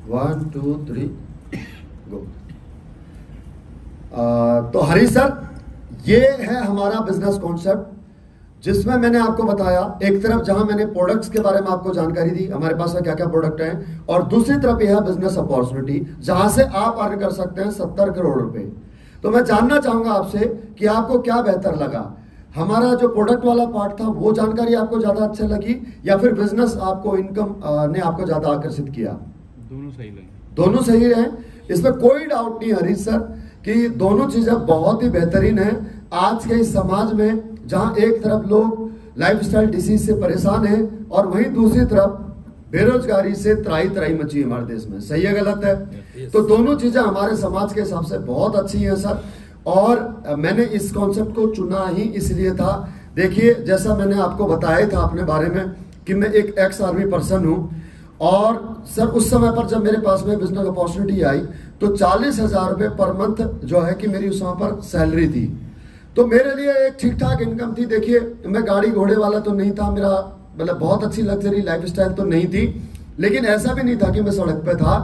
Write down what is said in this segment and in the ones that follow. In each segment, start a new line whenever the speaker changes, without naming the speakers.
1 2 3 गो। तो हरीश सर, ये है हमारा बिजनेस कॉन्सेप्ट जिसमें मैंने आपको बताया, एक तरफ जहां मैंने प्रोडक्ट्स के बारे में आपको जानकारी दी, हमारे पास क्या क्या प्रोडक्ट हैं, और दूसरी तरफ यह है बिजनेस अपॉर्चुनिटी जहां से आप अर्न कर सकते हैं 70 करोड़ रुपए। तो मैं जानना चाहूंगा आपसे कि आपको क्या बेहतर लगा, हमारा जो प्रोडक्ट वाला पार्ट था वो जानकारी आपको ज्यादा अच्छा लगी, या फिर बिजनेस आपको इनकम ने आपको ज्यादा आकर्षित किया?
दोनों सही लगे।
दोनों सही है, इसमें कोई डाउट नहीं हरीश सर कि दोनों चीजें बहुत ही बेहतरीन है। आज के इस समाज में जहां एक तरफ लोग लाइफस्टाइल डिसीज से परेशान हैं और वहीं दूसरी तरफ बेरोजगारी से त्राही त्राही मची है हमारे देश में, सही है गलत है? तो दोनों चीजें हमारे समाज के हिसाब से बहुत अच्छी हैं सर, और मैंने इस कॉन्सेप्ट को चुना ही इसलिए था। देखिए, जैसा मैंने आपको बताया था अपने बारे में कि मैं एक एक्स आर्मी पर्सन हूं, और सर उस समय पर जब मेरे पास में बिजनेस अपॉर्चुनिटी आई तो 40,000 रुपये पर मंथ जो है कि मेरी उस समय पर सैलरी थी। तो मेरे लिए एक ठीक ठाक इनकम थी। देखिए, मैं गाड़ी घोड़े वाला तो नहीं था, मेरा मतलब बहुत अच्छी लग्जरी लाइफस्टाइल तो नहीं थी, लेकिन ऐसा भी नहीं था कि मैं सड़क पे था,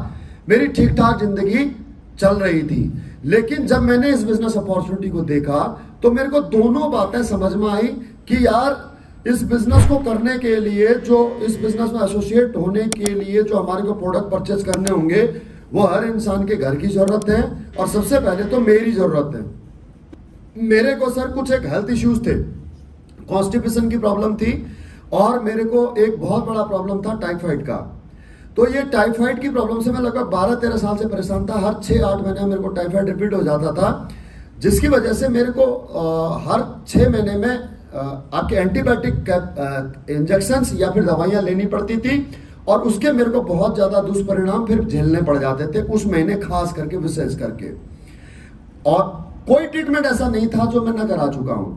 मेरी ठीक ठाक जिंदगी चल रही थी। लेकिन जब मैंने इस बिजनेस अपॉर्चुनिटी को देखा तो मेरे को दोनों बातें समझ में आई कि यार इस बिजनेस को करने के लिए, जो इस बिजनेस में एसोसिएट होने के लिए जो हमारे को प्रोडक्ट परचेज करने होंगे वो हर इंसान के घर की जरूरत है, और सबसे पहले तो मेरी जरूरत है। मेरे को सर कुछ एक हेल्थ इश्यूज थे, कॉन्स्टिपेशन की प्रॉब्लम थी, और मेरे को एक बहुत बड़ा प्रॉब्लम था टाइफाइड का। तो ये टाइफाइड की प्रॉब्लम से मैं लगभग 12-13 साल से परेशान था। हर 6-8 महीने मेरे को टाइफाइड रिपीट हो जाता था, जिसकी वजह से मेरे को हर 6 महीने में आपके एंटीबायोटिक इंजेक्शंस या फिर दवाइयां लेनी पड़ती थी, और उसके मेरे को बहुत ज्यादा दुष्परिणाम फिर झेलने पड़ जाते थे उस महीने, खास करके विशेष करके। और कोई ट्रीटमेंट ऐसा नहीं था जो मैं न करा चुका हूं।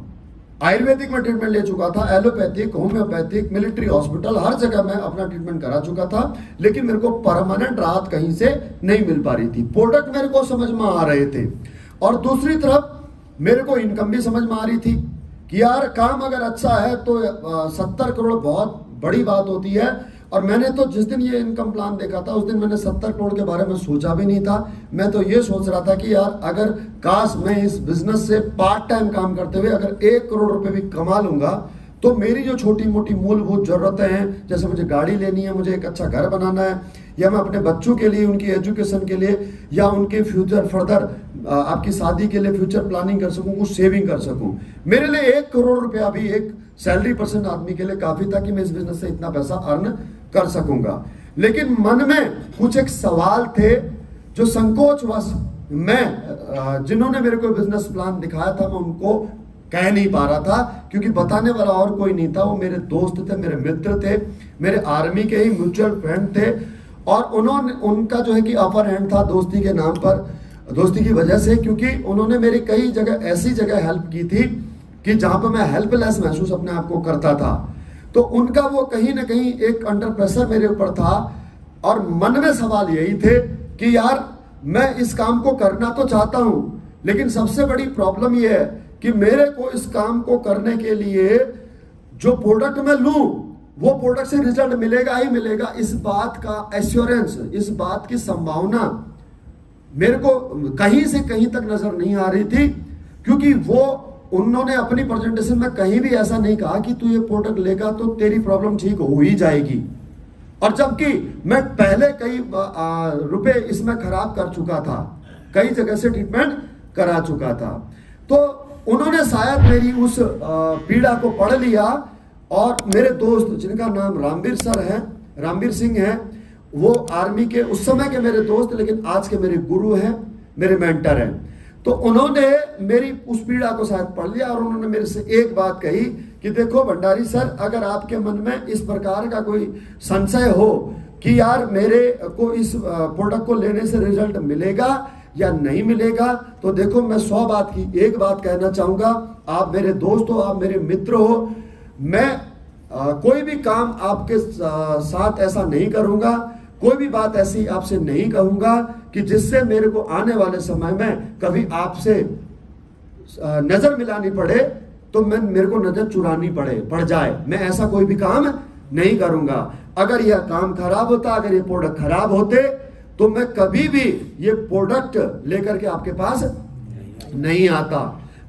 आयुर्वेदिक में ट्रीटमेंट ले चुका था, एलोपैथिक, होम्योपैथिक, मिलिट्री हॉस्पिटल, हर जगह मैं अपना ट्रीटमेंट करा चुका था, लेकिन मेरे को परमानेंट राहत कहीं से नहीं मिल पा रही थी। प्रोडक्ट मेरे को समझ में आ रहे थे, और दूसरी तरफ मेरे को इनकम भी समझ में आ रही थी कि यार काम अगर अच्छा है तो 70 करोड़ बहुत बड़ी बात होती है। और मैंने तो जिस दिन ये इनकम प्लान देखा था उस दिन मैंने 70 करोड़ के बारे में सोचा भी नहीं था। मैं तो ये सोच रहा था कि यार अगर काश मैं इस बिजनेस से पार्ट टाइम काम करते हुए अगर 1 करोड़ रुपए भी कमा लूंगा तो मेरी जो छोटी मोटी मूलभूत जरूरतें हैं, जैसे मुझे गाड़ी लेनी है, मुझे एक अच्छा घर बनाना है, या मैं अपने बच्चों के लिए उनकी एजुकेशन के लिए या उनके फ्यूचर फर्दर आपकी शादी के लिए फ्यूचर प्लानिंग कर सकूं, कुछ सेविंग कर सकूं, मेरे लिए 1 करोड़ रुपया भी एक सैलरी पर्सन आदमी के लिए काफी था कि मैं इस बिजनेस से इतना पैसा अर्न कर सकूंगा। लेकिन मन में कुछ एक सवाल थे जो संकोचवश मैं जिन्होंने मेरे को बिजनेस प्लान दिखाया था मैं उनको कह नहीं पा रहा था, क्योंकि बताने वाला और कोई नहीं था। वो मेरे दोस्त थे, मेरे मित्र थे, मेरे आर्मी के ही म्यूचुअल फ्रेंड थे, और उनका जो है कि अपर हैंड था दोस्ती के नाम पर, दोस्ती की वजह से, क्योंकि उन्होंने मेरी कई जगह ऐसी जगह हेल्प की थी कि जहां पर मैं हेल्पलेस महसूस अपने आप को करता था। तो उनका वो कहीं ना कहीं एक अंडर प्रेशर मेरे ऊपर था, और मन में सवाल यही थे कि यार मैं इस काम को करना तो चाहता हूं, लेकिन सबसे बड़ी प्रॉब्लम यह है कि मेरे को इस काम को करने के लिए जो प्रोडक्ट मैं लूं वो प्रोडक्ट से रिजल्ट मिलेगा ही मिलेगा, इस बात का एश्योरेंस, इस बात की संभावना मेरे को कहीं से कहीं तक नजर नहीं आ रही थी। क्योंकि वो उन्होंने अपनी प्रेजेंटेशन में कहीं भी ऐसा नहीं कहा कि तू ये प्रोडक्ट लेगा तो तेरी प्रॉब्लम ठीक हो ही जाएगी, और जबकि मैं पहले कई रुपए इसमें खराब कर चुका था, कई जगह से ट्रीटमेंट करा चुका था। तो उन्होंने शायद मेरी उस पीड़ा को पढ़ लिया, और मेरे दोस्त जिनका नाम रामवीर सर है, रामवीर सिंह है, वो आर्मी के उस समय के मेरे दोस्त लेकिन आज के मेरे गुरु हैं, मेरे मेंटर हैं। तो उन्होंने मेरी उस पीड़ा को शायद पढ़ लिया, और उन्होंने मेरे से एक बात कही कि देखो भंडारी सर, अगर आपके मन में इस प्रकार का कोई संशय हो कि यार मेरे को इस प्रोडक्ट को लेने से रिजल्ट मिलेगा या नहीं मिलेगा, तो देखो मैं 100 बात की एक बात कहना चाहूंगा, आप मेरे दोस्त हो, आप मेरे मित्र हो, मैं कोई भी काम आपके साथ ऐसा नहीं करूंगा, कोई भी बात ऐसी आपसे नहीं कहूंगा कि जिससे मेरे को आने वाले समय में कभी आपसे नजर मिलानी पड़े तो मेरे को नजर चुरानी पड़ जाए। मैं ऐसा कोई भी काम नहीं करूंगा। अगर यह काम खराब होता, अगर ये प्रोडक्ट खराब होते तो मैं कभी भी ये प्रोडक्ट लेकर के आपके पास नहीं आता।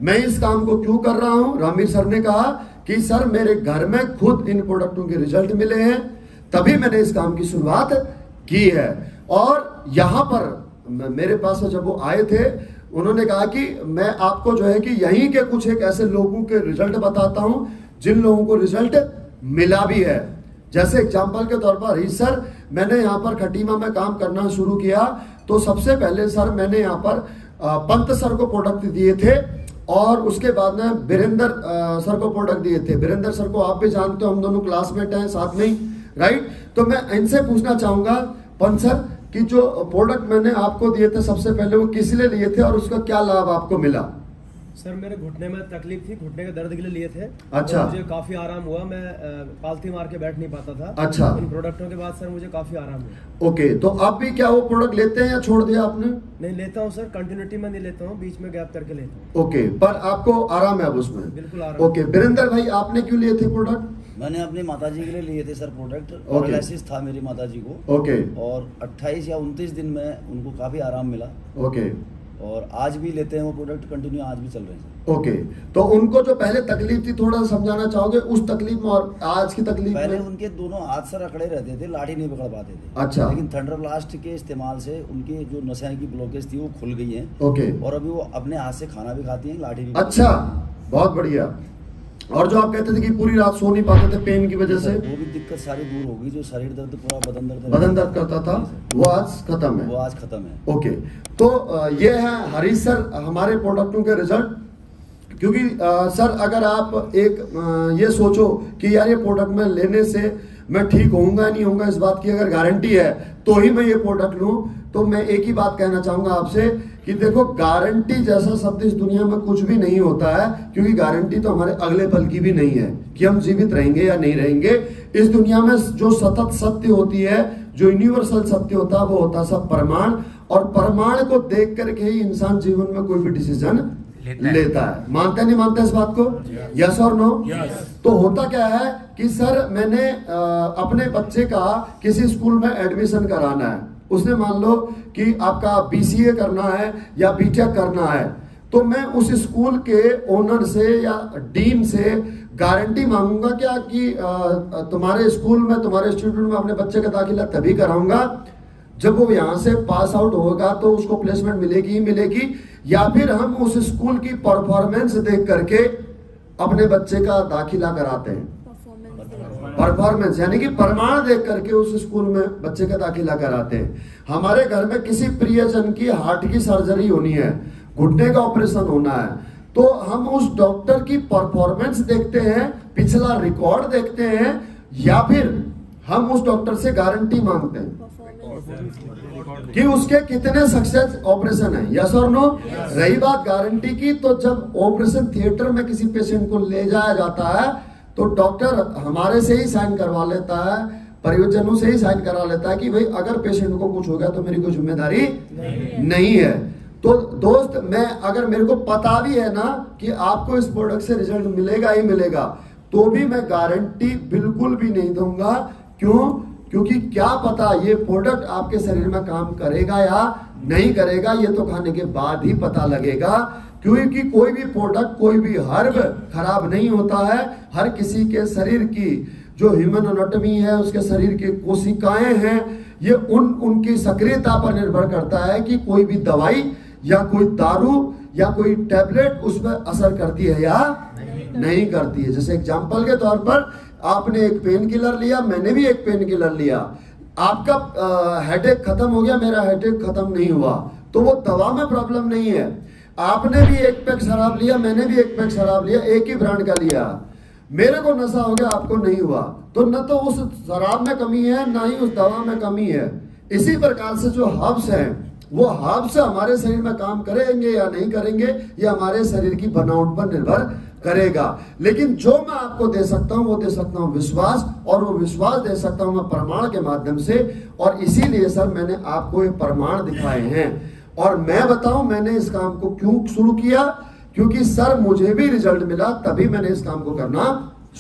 मैं इस काम को क्यों कर रहा हूं? रणवीर सर ने कहा कि सर मेरे घर में खुद इन प्रोडक्टों के रिजल्ट मिले हैं, तभी मैंने इस काम की शुरुआत की है। और यहां पर मेरे पास जब वो आए थे, उन्होंने कहा कि मैं आपको जो है कि यहीं के कुछ एक ऐसे लोगों के रिजल्ट बताता हूं जिन लोगों को रिजल्ट मिला भी है। जैसे एग्जाम्पल के तौर पर हरीश सर, मैंने यहाँ पर खटीमा में काम करना शुरू किया तो सबसे पहले सर मैंने यहाँ पर पंत सर को प्रोडक्ट दिए थे और उसके बाद में वीरेंद्र सर को प्रोडक्ट दिए थे। वीरेंद्र सर को आप भी जानते हो, हम दोनों क्लासमेट हैं साथ में ही, राइट। तो मैं इनसे पूछना चाहूंगा पंत सर कि जो प्रोडक्ट मैंने आपको दिए थे सबसे पहले वो किस लिए लिए थे और उसका क्या लाभ आपको मिला?
सर मेरे घुटने में तकलीफ थी, घुटने के दर्द के लिए लिए थे।
अच्छा।
मुझे काफी आराम हुआ, मैं पालथी मार के बैठ नहीं पाता था।
अच्छा।
इन प्रोडक्टों के बाद सर मुझे काफी आराम हुआ।
ओके, तो आप भी क्या वो प्रोडक्ट लेते हैं या छोड़ दिया आपने?
नहीं लेता हूँ सर, कंटिन्यूटी में नहीं लेता हूँ, बीच में गैप करके लेता हूँ।
ओके, पर आपको आराम है अब उसमें?
बिल्कुल आराम।
ओके, वीरेंद्र भाई आपने क्यों लिए थे प्रोडक्ट?
मैंने अपनी माताजी के लिए लिए थे सर प्रोडक्ट।
Okay.
पैरालिसिस था मेरी माताजी को।
ओके।
और 28 या 29 दिन में उनको काफ़ी आराम मिला।
ओके।
और आज भी लेते हैं वो प्रोडक्ट, कंटिन्यू आज भी चल रहे हैं।
ओके, तो उनको जो पहले तकलीफ थी थोड़ा समझाना चाहोगे उस तकलीफ में और आज की तकलीफ
पहले
में?
उनके दोनों हाथ सर अकड़े रहते थे, लाठी नहीं पकड़ पाते थे।
अच्छा।
लेकिन थंडर ब्लास्ट के इस्तेमाल से उनकी जो नसें की ब्लॉकेज थी वो खुल गई हैं।
ओके।
और अभी वो अपने हाथ से खाना भी खाती हैं, लाठी भी।
अच्छा, बहुत बढ़िया। और जो आप कहते थे कि पूरी रात सो नहीं पाते थे पेन की वजह से,
वो भी दिक्कत सारी दूर होगी। जो शरीर दर्द, पूरा
बदन दर्द करता था, वो आज खत्म है।
वो आज खत्म है।
ओके, तो ये है हरीश सर हमारे प्रोडक्टों के रिजल्ट। क्योंकि सर अगर आप एक ये सोचो कि यार ये प्रोडक्ट में लेने से मैं ठीक होऊंगा नहीं होऊंगा, इस बात की अगर गारंटी है तो ही मैं ये प्रोडक्ट लूं, तो मैं एक ही बात कहना चाहूंगा आपसे कि देखो गारंटी जैसा शब्द इस दुनिया में कुछ भी नहीं होता है। क्योंकि गारंटी तो हमारे अगले पल की भी नहीं है कि हम जीवित रहेंगे या नहीं रहेंगे। इस दुनिया में जो सतत सत्य होती है, जो यूनिवर्सल सत्य होता है, वो होता है सब प्रमाण। और प्रमाण को देख करके ही इंसान जीवन में कोई भी डिसीजन लेता है। मानते नहीं मानते इस बात को? यस और नो? तो होता क्या है कि सर मैंने अपने बच्चे का किसी स्कूल में एडमिशन कराना है। उसने मान लो कि आपका BCA करना है या BTech करना है, तो मैं उस स्कूल के ओनर से या डीन से गारंटी मांगूंगा क्या कि तुम्हारे स्कूल में, तुम्हारे इंस्टीट्यूट में अपने बच्चे का दाखिला तभी कराऊंगा जब वो यहाँ से पास आउट होगा तो उसको प्लेसमेंट मिलेगी ही मिलेगी, या फिर हम उस स्कूल की परफॉर्मेंस देख करके अपने बच्चे का दाखिला कराते हैं। परफॉर्मेंस यानी कि प्रमाण देख करके उस स्कूल में बच्चे का दाखिला कराते हैं। हमारे घर में किसी प्रियजन की हार्ट की सर्जरी होनी है, घुटने का ऑपरेशन होना है, तो हम उस डॉक्टर की परफॉर्मेंस देखते हैं, पिछला रिकॉर्ड देखते हैं, या फिर हम उस डॉक्टर से गारंटी मांगते हैं कि उसके कितने सक्सेस ऑपरेशन है। यस और नो? रही बात गारंटी की, तो जब ऑपरेशन थिएटर में किसी पेशेंट को ले जाया जाता है तो डॉक्टर हमारे से ही साइन करवा लेता है, परिजनों से ही साइन करा लेता है कि भाई अगर पेशेंट को कुछ हो गया तो मेरी कोई जिम्मेदारी नहीं है। तो दोस्त, मैं अगर मेरे को पता भी है ना कि आपको इस प्रोडक्ट से रिजल्ट मिलेगा ही मिलेगा, तो भी मैं गारंटी बिल्कुल भी नहीं दूंगा। क्यों? क्योंकि क्या पता ये प्रोडक्ट आपके शरीर में काम करेगा या नहीं करेगा, ये तो खाने के बाद ही पता लगेगा। क्योंकि कोई भी प्रोडक्ट, कोई भी हर्ब खराब नहीं होता है। हर किसी के शरीर की जो ह्यूमन एनाटॉमी है, उसके शरीर की कोशिकाएं हैं, ये उनकी सक्रियता पर निर्भर करता है कि कोई भी दवाई या कोई दारू या कोई टैबलेट उस पर असर करती है या नहीं करती है। जैसे एग्जांपल के तौर पर आपने एक पेन किलर लिया, मैंने भी एक पेन किलर लिया, आपका हेडेक खत्म हो गया, मेरा हेडेक खत्म नहीं हुआ, तो वो दवा में प्रॉब्लम नहीं है। आपने भी एक पैक शराब लिया, मैंने भी एक पैक शराब लिया, एक ही ब्रांड का लिया, मेरे को नशा हो गया, आपको नहीं हुआ, तो न तो उस शराब में कमी है ना ही उस दवा में कमी है। इसी प्रकार से जो हर्ब्स हैं, वो हर्ब्स हमारे शरीर में काम करेंगे या नहीं करेंगे, ये हमारे शरीर की बनावट पर निर्भर करेगा। लेकिन जो मैं आपको दे सकता हूं वो दे सकता हूं विश्वास, और वो विश्वास दे सकता हूं मैं प्रमाण के माध्यम से। और इसीलिए सर मैंने आपको ये प्रमाण दिखाए हैं। और मैं बताऊं मैंने इस काम को क्यों शुरू किया, क्योंकि सर मुझे भी रिजल्ट मिला, तभी मैंने इस काम को करना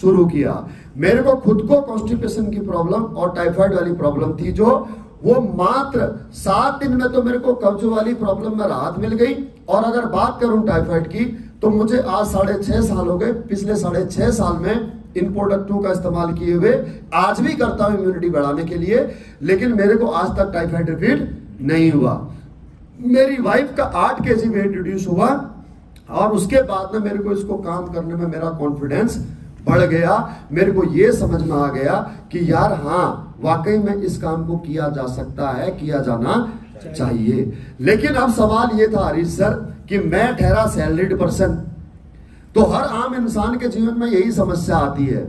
शुरू किया। मेरे को खुद को कॉन्स्टिपेशन की प्रॉब्लम और टाइफाइड वाली प्रॉब्लम थी, जो वो मात्र 7 दिन में तो मेरे को कब्ज वाली प्रॉब्लम में राहत मिल गई। और अगर बात करूं टाइफाइड की, तो मुझे आज 6.5 साल हो गए। पिछले 6.5 साल में इन प्रोडक्टों का इस्तेमाल किए हुए आज भी करता हूं इम्यूनिटी बढ़ाने के लिए, लेकिन मेरे को आज तक टाइफाइड रिपीट नहीं हुआ। मेरी वाइफ का 8 kg वेट रिड्यूस हुआ और उसके बाद में मेरे को इसको काम करने में मेरा कॉन्फिडेंस बढ़ गया। मेरे को ये समझ में आ गया कि यार हाँ, वाकई में इस काम को किया जा सकता है, किया जाना चाहिए। लेकिन अब सवाल ये था हरीश सर कि मैं ठहरा सैलरीड पर्सन, तो हर आम इंसान के जीवन में यही समस्या आती है।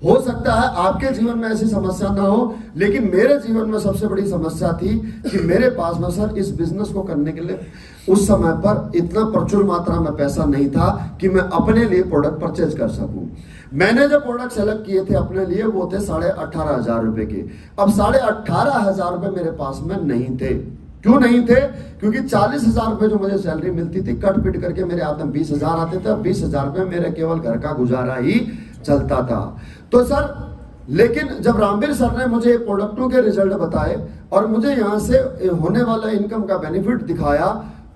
हो सकता है आपके जीवन में ऐसी समस्या ना हो, लेकिन मेरे जीवन में सबसे बड़ी समस्या थी कि मेरे पास में सर इस बिजनेस को करने के लिए उस समय पर इतना प्रचुर मात्रा में पैसा नहीं था कि मैं अपने लिए प्रोडक्ट परचेज कर सकूं। मैंने जो प्रोडक्ट सेलेक्ट किए थे अपने लिए वो थे 18,500 रुपए के। अब 18,500 रुपए मेरे पास में नहीं थे। क्यों नहीं थे? क्योंकि 40,000 रुपए जो मुझे सैलरी मिलती थी, कट पिट करके मेरे हाथ में 20,000 आते थे। 20,000 रुपए मेरे केवल घर का गुजारा ही चलता था। तो सर, लेकिन जब रामवीर सर ने मुझे प्रोडक्टों के रिजल्ट बताए और मुझे यहाँ से होने वाला इनकम का बेनिफिट दिखाया,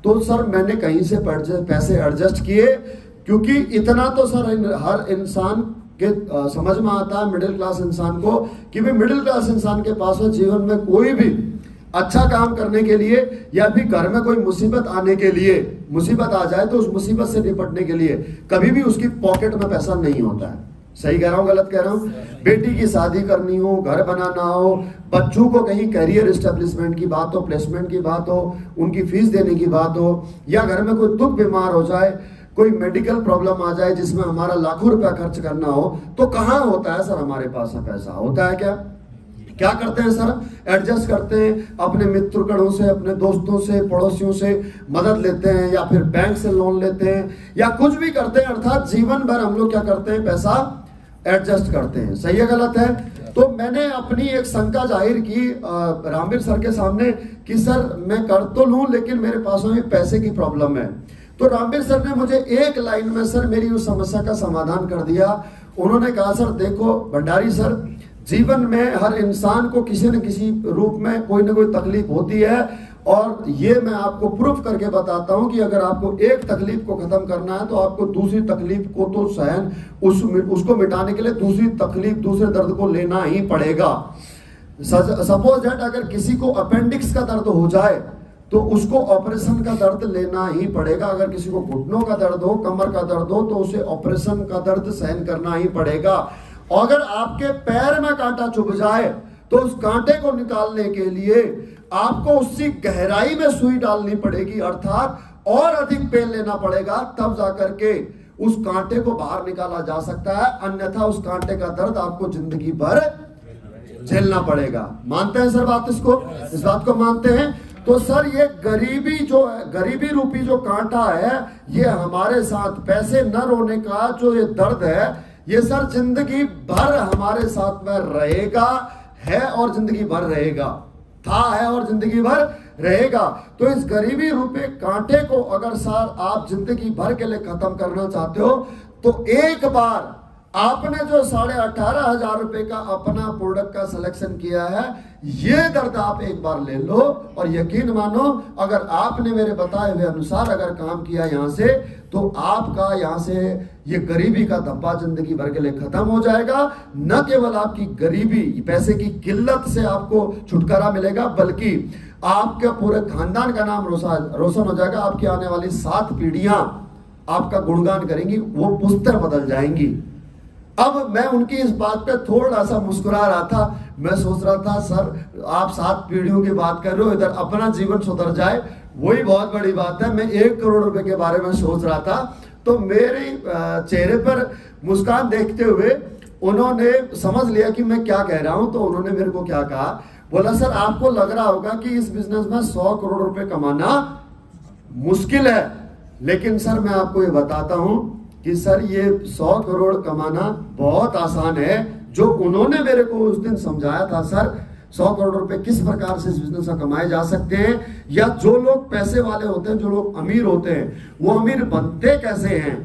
तो सर मैंने कहीं से पैसे एडजस्ट किए। क्योंकि इतना तो सर हर इंसान के समझ में आता है, मिडिल क्लास इंसान को, कि भाई मिडिल क्लास इंसान के पास में जीवन में कोई भी अच्छा काम करने के लिए या फिर घर में कोई मुसीबत आने के लिए, मुसीबत आ जाए तो उस मुसीबत से निपटने के लिए कभी भी उसकी पॉकेट में पैसा नहीं होता है। सही कह रहा हूं, गलत कह रहा हूं? बेटी की शादी करनी हो, घर बनाना हो, बच्चों को कहीं करियर एस्टेब्लिशमेंट की बात हो, प्लेसमेंट की बात हो, उनकी फीस देने की बात हो, या घर में कोई दुख बीमार हो जाए, कोई मेडिकल प्रॉब्लम आ जाए जिसमें हमारा लाखों रुपया खर्च करना हो, तो कहां होता है सर हमारे पास पैसा? होता है क्या करते हैं सर? एडजस्ट करते हैं, अपने मित्रगणों से, अपने दोस्तों से, पड़ोसियों से मदद लेते हैं, या फिर बैंक से लोन लेते हैं, या कुछ भी करते हैं। अर्थात जीवन भर हम लोग क्या करते हैं? पैसा एडजस्ट करते हैं। सही है गलत है? तो मैंने अपनी एक शंका जाहिर की रामवीर सर के सामने कि सर मैं कर तो लूं, लेकिन मेरे पास में पैसे की प्रॉब्लम है। तो रामवीर सर ने मुझे एक लाइन में सर मेरी उस समस्या का समाधान कर दिया। उन्होंने कहा, सर देखो भंडारी सर, जीवन में हर इंसान को किसी न किसी रूप में कोई ना कोई तकलीफ होती है, और ये मैं आपको प्रूफ करके बताता हूं कि अगर आपको एक तकलीफ को खत्म करना है तो आपको दूसरी तकलीफ को तो सहन उसको मिटाने के लिए दूसरी तकलीफ, दूसरे दर्द को लेना ही पड़ेगा। सपोज दैट अगर किसी को अपेंडिक्स का दर्द हो जाए तो उसको ऑपरेशन का दर्द लेना ही पड़ेगा। अगर किसी को घुटनों का दर्द हो, कमर का दर्द हो, तो उसे ऑपरेशन का दर्द सहन करना ही पड़ेगा। अगर आपके पैर में कांटा चुभ जाए तो उस कांटे को निकालने के लिए आपको उसकी गहराई में सुई डालनी पड़ेगी, अर्थात और अधिक पेन लेना पड़ेगा, तब जाकर के उस कांटे को बाहर निकाला जा सकता है। अन्यथा उस कांटे का दर्द आपको जिंदगी भर झेलना पड़ेगा। मानते हैं सर बात? इस बात को मानते हैं? तो सर ये गरीबी जो है, गरीबी रूपी जो कांटा है, ये हमारे साथ पैसे न रोने का जो ये दर्द है, ये सर जिंदगी भर हमारे साथ में रहेगा, है और जिंदगी भर रहेगा, था, है और जिंदगी भर रहेगा। तो इस गरीबी रूपी कांटे को अगर सर आप जिंदगी भर के लिए खत्म करना चाहते हो, तो एक बार आपने जो 18,500 रुपए का अपना प्रोडक्ट का सिलेक्शन किया है, ये दर्द आप एक बार ले लो, और यकीन मानो अगर आपने मेरे बताए हुए अनुसार अगर काम किया यहाँ से, तो आपका यहाँ से ये गरीबी का धब्बा जिंदगी भर के लिए खत्म हो जाएगा। न केवल आपकी गरीबी, पैसे की किल्लत से आपको छुटकारा मिलेगा, बल्कि आपके पूरे खानदान का नाम रोशन हो जाएगा। आपकी आने वाली 7 पीढ़ियां आपका गुणगान करेंगी, वो पुस्तक बदल जाएंगी। अब मैं उनकी इस बात पे थोड़ा सा मुस्कुरा रहा था। मैं सोच रहा था सर आप 7 पीढ़ियों की बात कर रहे हो, इधर अपना जीवन सुधर जाए, वही बहुत बड़ी बात है। मैं 1 करोड़ रुपए के बारे में सोच रहा था। तो मेरे चेहरे पर मुस्कान देखते हुए उन्होंने समझ लिया कि मैं क्या कह रहा हूं। तो उन्होंने मेरे को क्या कहा, बोला सर आपको लग रहा होगा कि इस बिजनेस में 100 करोड़ रुपए कमाना मुश्किल है, लेकिन सर मैं आपको ये बताता हूं कि सर ये 100 करोड़ कमाना बहुत आसान है। जो उन्होंने मेरे को उस दिन समझाया था, सर 100 करोड़ रुपए किस प्रकार से इस बिजनेस में कमाए जा सकते हैं, या जो लोग पैसे वाले होते हैं, जो लोग अमीर होते हैं, वो अमीर बनते कैसे हैं,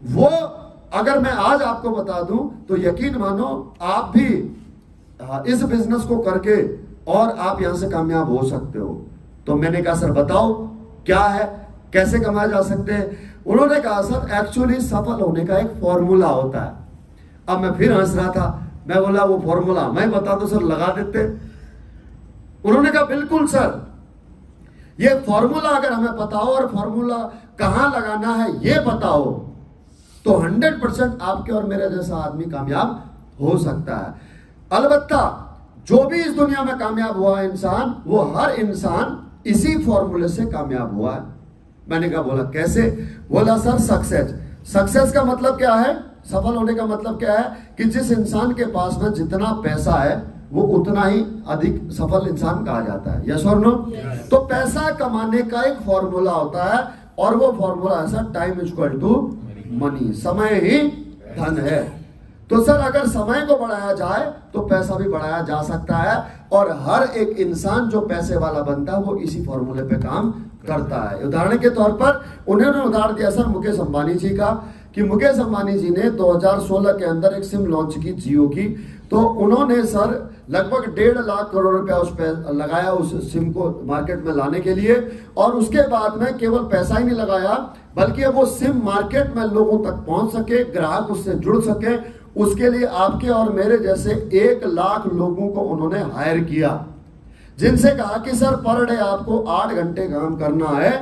वो अगर मैं आज आपको बता दूं तो यकीन मानो आप भी इस बिजनेस को करके और आप यहां से कामयाब हो सकते हो। तो मैंने कहा सर बताओ क्या है, कैसे कमाया जा सकते हैं। उन्होंने कहा सर एक्चुअली सफल होने का एक फॉर्मूला होता है। अब मैं फिर हंस रहा था, मैं बोला वो फॉर्मूला मैं बता दो सर, लगा देते। उन्होंने कहा बिल्कुल सर, ये फॉर्मूला अगर हमें पता हो और फॉर्मूला कहां लगाना है ये पता हो तो 100% आपके और मेरे जैसा आदमी कामयाब हो सकता है। अलबत्ता जो भी इस दुनिया में कामयाब हुआ है इंसान, वो हर इंसान इसी फॉर्मूले से कामयाब हुआ है। मैंने कहा बोला कैसे? बोला सर सक्सेस का मतलब क्या है, सफल होने का मतलब क्या है कि जिस इंसान के पास में जितना पैसा है वो उतना ही अधिक सफल इंसान कहा जाता है। यस और नो? तो पैसा कमाने का एक फॉर्मूला होता है और वो फॉर्मूला ऐसा टाइम इक्वल टू मनी, समय ही धन है। तो सर अगर समय को बढ़ाया जाए तो पैसा भी बढ़ाया जा सकता है और हर एक इंसान जो पैसे वाला बनता है वो इसी फॉर्मूले पे काम करता है। उदाहरण के तौर पर उन्होंने उदाहरण दिया सर मुकेश अंबानी जी का कि मुकेश अंबानी जी ने 2016 के अंदर एक सिम लॉन्च की जियो की। तो उन्होंने सर लगभग 1.5 लाख करोड़ रुपया उस पर लगाया उस सिम को मार्केट में लाने के लिए। और उसके बाद में केवल पैसा ही नहीं लगाया बल्कि अब वो सिम मार्केट में लोगों तक पहुंच सके, ग्राहक उससे जुड़ सके, उसके लिए आपके और मेरे जैसे 1 लाख लोगों को उन्होंने हायर किया, जिनसे कहा कि सर पर डे आपको 8 घंटे काम करना है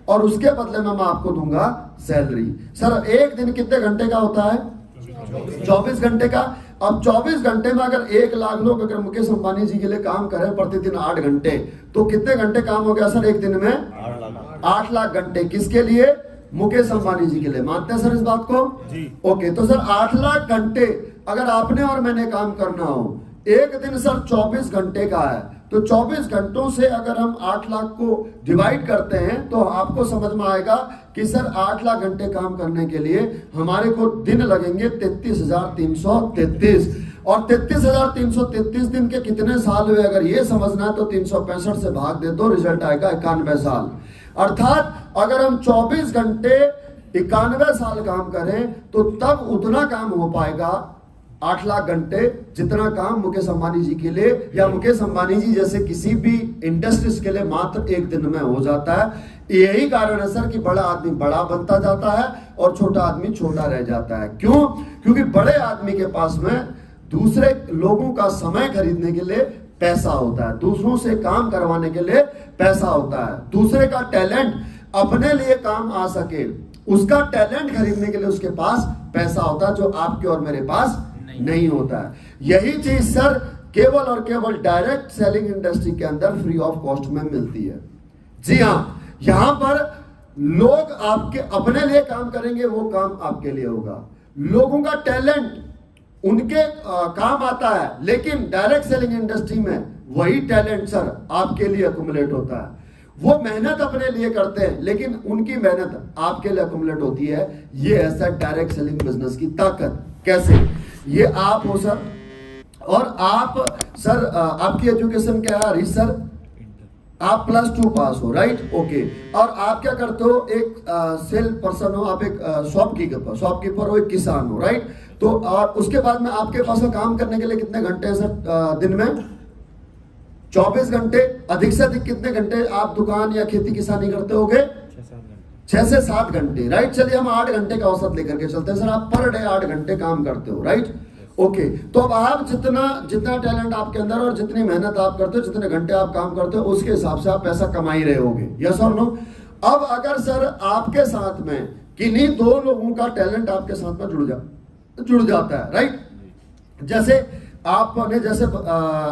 और उसके बदले में मैं आपको दूंगा सैलरी। सर एक दिन कितने घंटे का होता है? 24 घंटे का। अब 24 घंटे में अगर 1 लाख लोग अगर मुकेश अंबानी जी के लिए काम करें प्रतिदिन 8 घंटे तो कितने घंटे काम हो गया सर एक दिन में? 8 लाख घंटे। किसके लिए? मुकेश अंबानी जी के लिए। मानते हैं सर इस बात को? जी। ओके, तो सर 8 लाख घंटे अगर आपने और मैंने काम करना हो, एक दिन सर 24 घंटे का है, तो 24 घंटों से अगर हम 8 लाख को डिवाइड करते हैं तो आपको समझ में आएगा कि सर 8 लाख घंटे काम करने के लिए हमारे को दिन लगेंगे 33,333 और 33,333 दिन के कितने साल हुए अगर ये समझना है तो 365 से भाग दे दो, रिजल्ट आएगा 91 साल। अर्थात अगर हम 24 घंटे 91 साल काम करें तो तब उतना काम हो पाएगा 8 लाख घंटे जितना काम मुकेश अंबानी जी के लिए या मुकेश अंबानी जी जैसे किसी भी इंडस्ट्रीज के लिए मात्र एक दिन में हो जाता है। यही कारण है सर कि बड़ा आदमी बड़ा बनता जाता है और छोटा आदमी छोटा रह जाता है। क्यों? क्योंकि बड़े आदमी के पास में दूसरे लोगों का समय खरीदने के लिए पैसा होता है, दूसरों से काम करवाने के लिए पैसा होता है, दूसरे का टैलेंट अपने लिए काम आ सके उसका टैलेंट खरीदने के लिए उसके पास पैसा होता है, जो आपके और मेरे पास नहीं होता है। यही चीज सर केवल और केवल डायरेक्ट सेलिंग इंडस्ट्री के अंदर फ्री ऑफ कॉस्ट में मिलती है। जी हाँ, यहां पर लोग आपके अपने लिए काम करेंगे, वो काम आपके लिए होगा। लोगों का टैलेंट उनके काम आता है, लेकिन डायरेक्ट सेलिंग इंडस्ट्री में वही टैलेंट सर आपके लिए अकुमुलेट होता है। वो मेहनत अपने लिए करते हैं लेकिन उनकी मेहनत आपके लिए अकुमुलेट होती है। ये है सर डायरेक्ट सेलिंग बिजनेस की ताकत। कैसे? ये आप हो सर, और आप सर आपकी एजुकेशन क्या है हरीश सर? आप +2 पास हो, राइट? ओके। और आप क्या करते हो? एक सेल पर्सन हो, आप एक शॉपकीपर हो, एक किसान हो, राइट? तो और उसके बाद में आपके पास में काम करने के लिए कितने घंटे हैं सर दिन में? 24 घंटे। अधिक से अधिक कितने घंटे आप दुकान या खेती किसानी करते होगे? 6 से 7 घंटे, राइट? चलिए हम 8 घंटे का औसत लेकर के चलते हैं सर। आप पर डे 8 घंटे काम करते हो, राइट? ओके। तो अब आप जितना टैलेंट आपके अंदर और जितनी मेहनत आप करते हो, जितने घंटे आप काम करते हो, उसके हिसाब से आप पैसा कमा ही रहे होगे। यस और नो? अब अगर सर आपके साथ में किन्हीं 2 लोगों का टैलेंट आपके साथ में जुड़ जाता है, राइट? जैसे आपने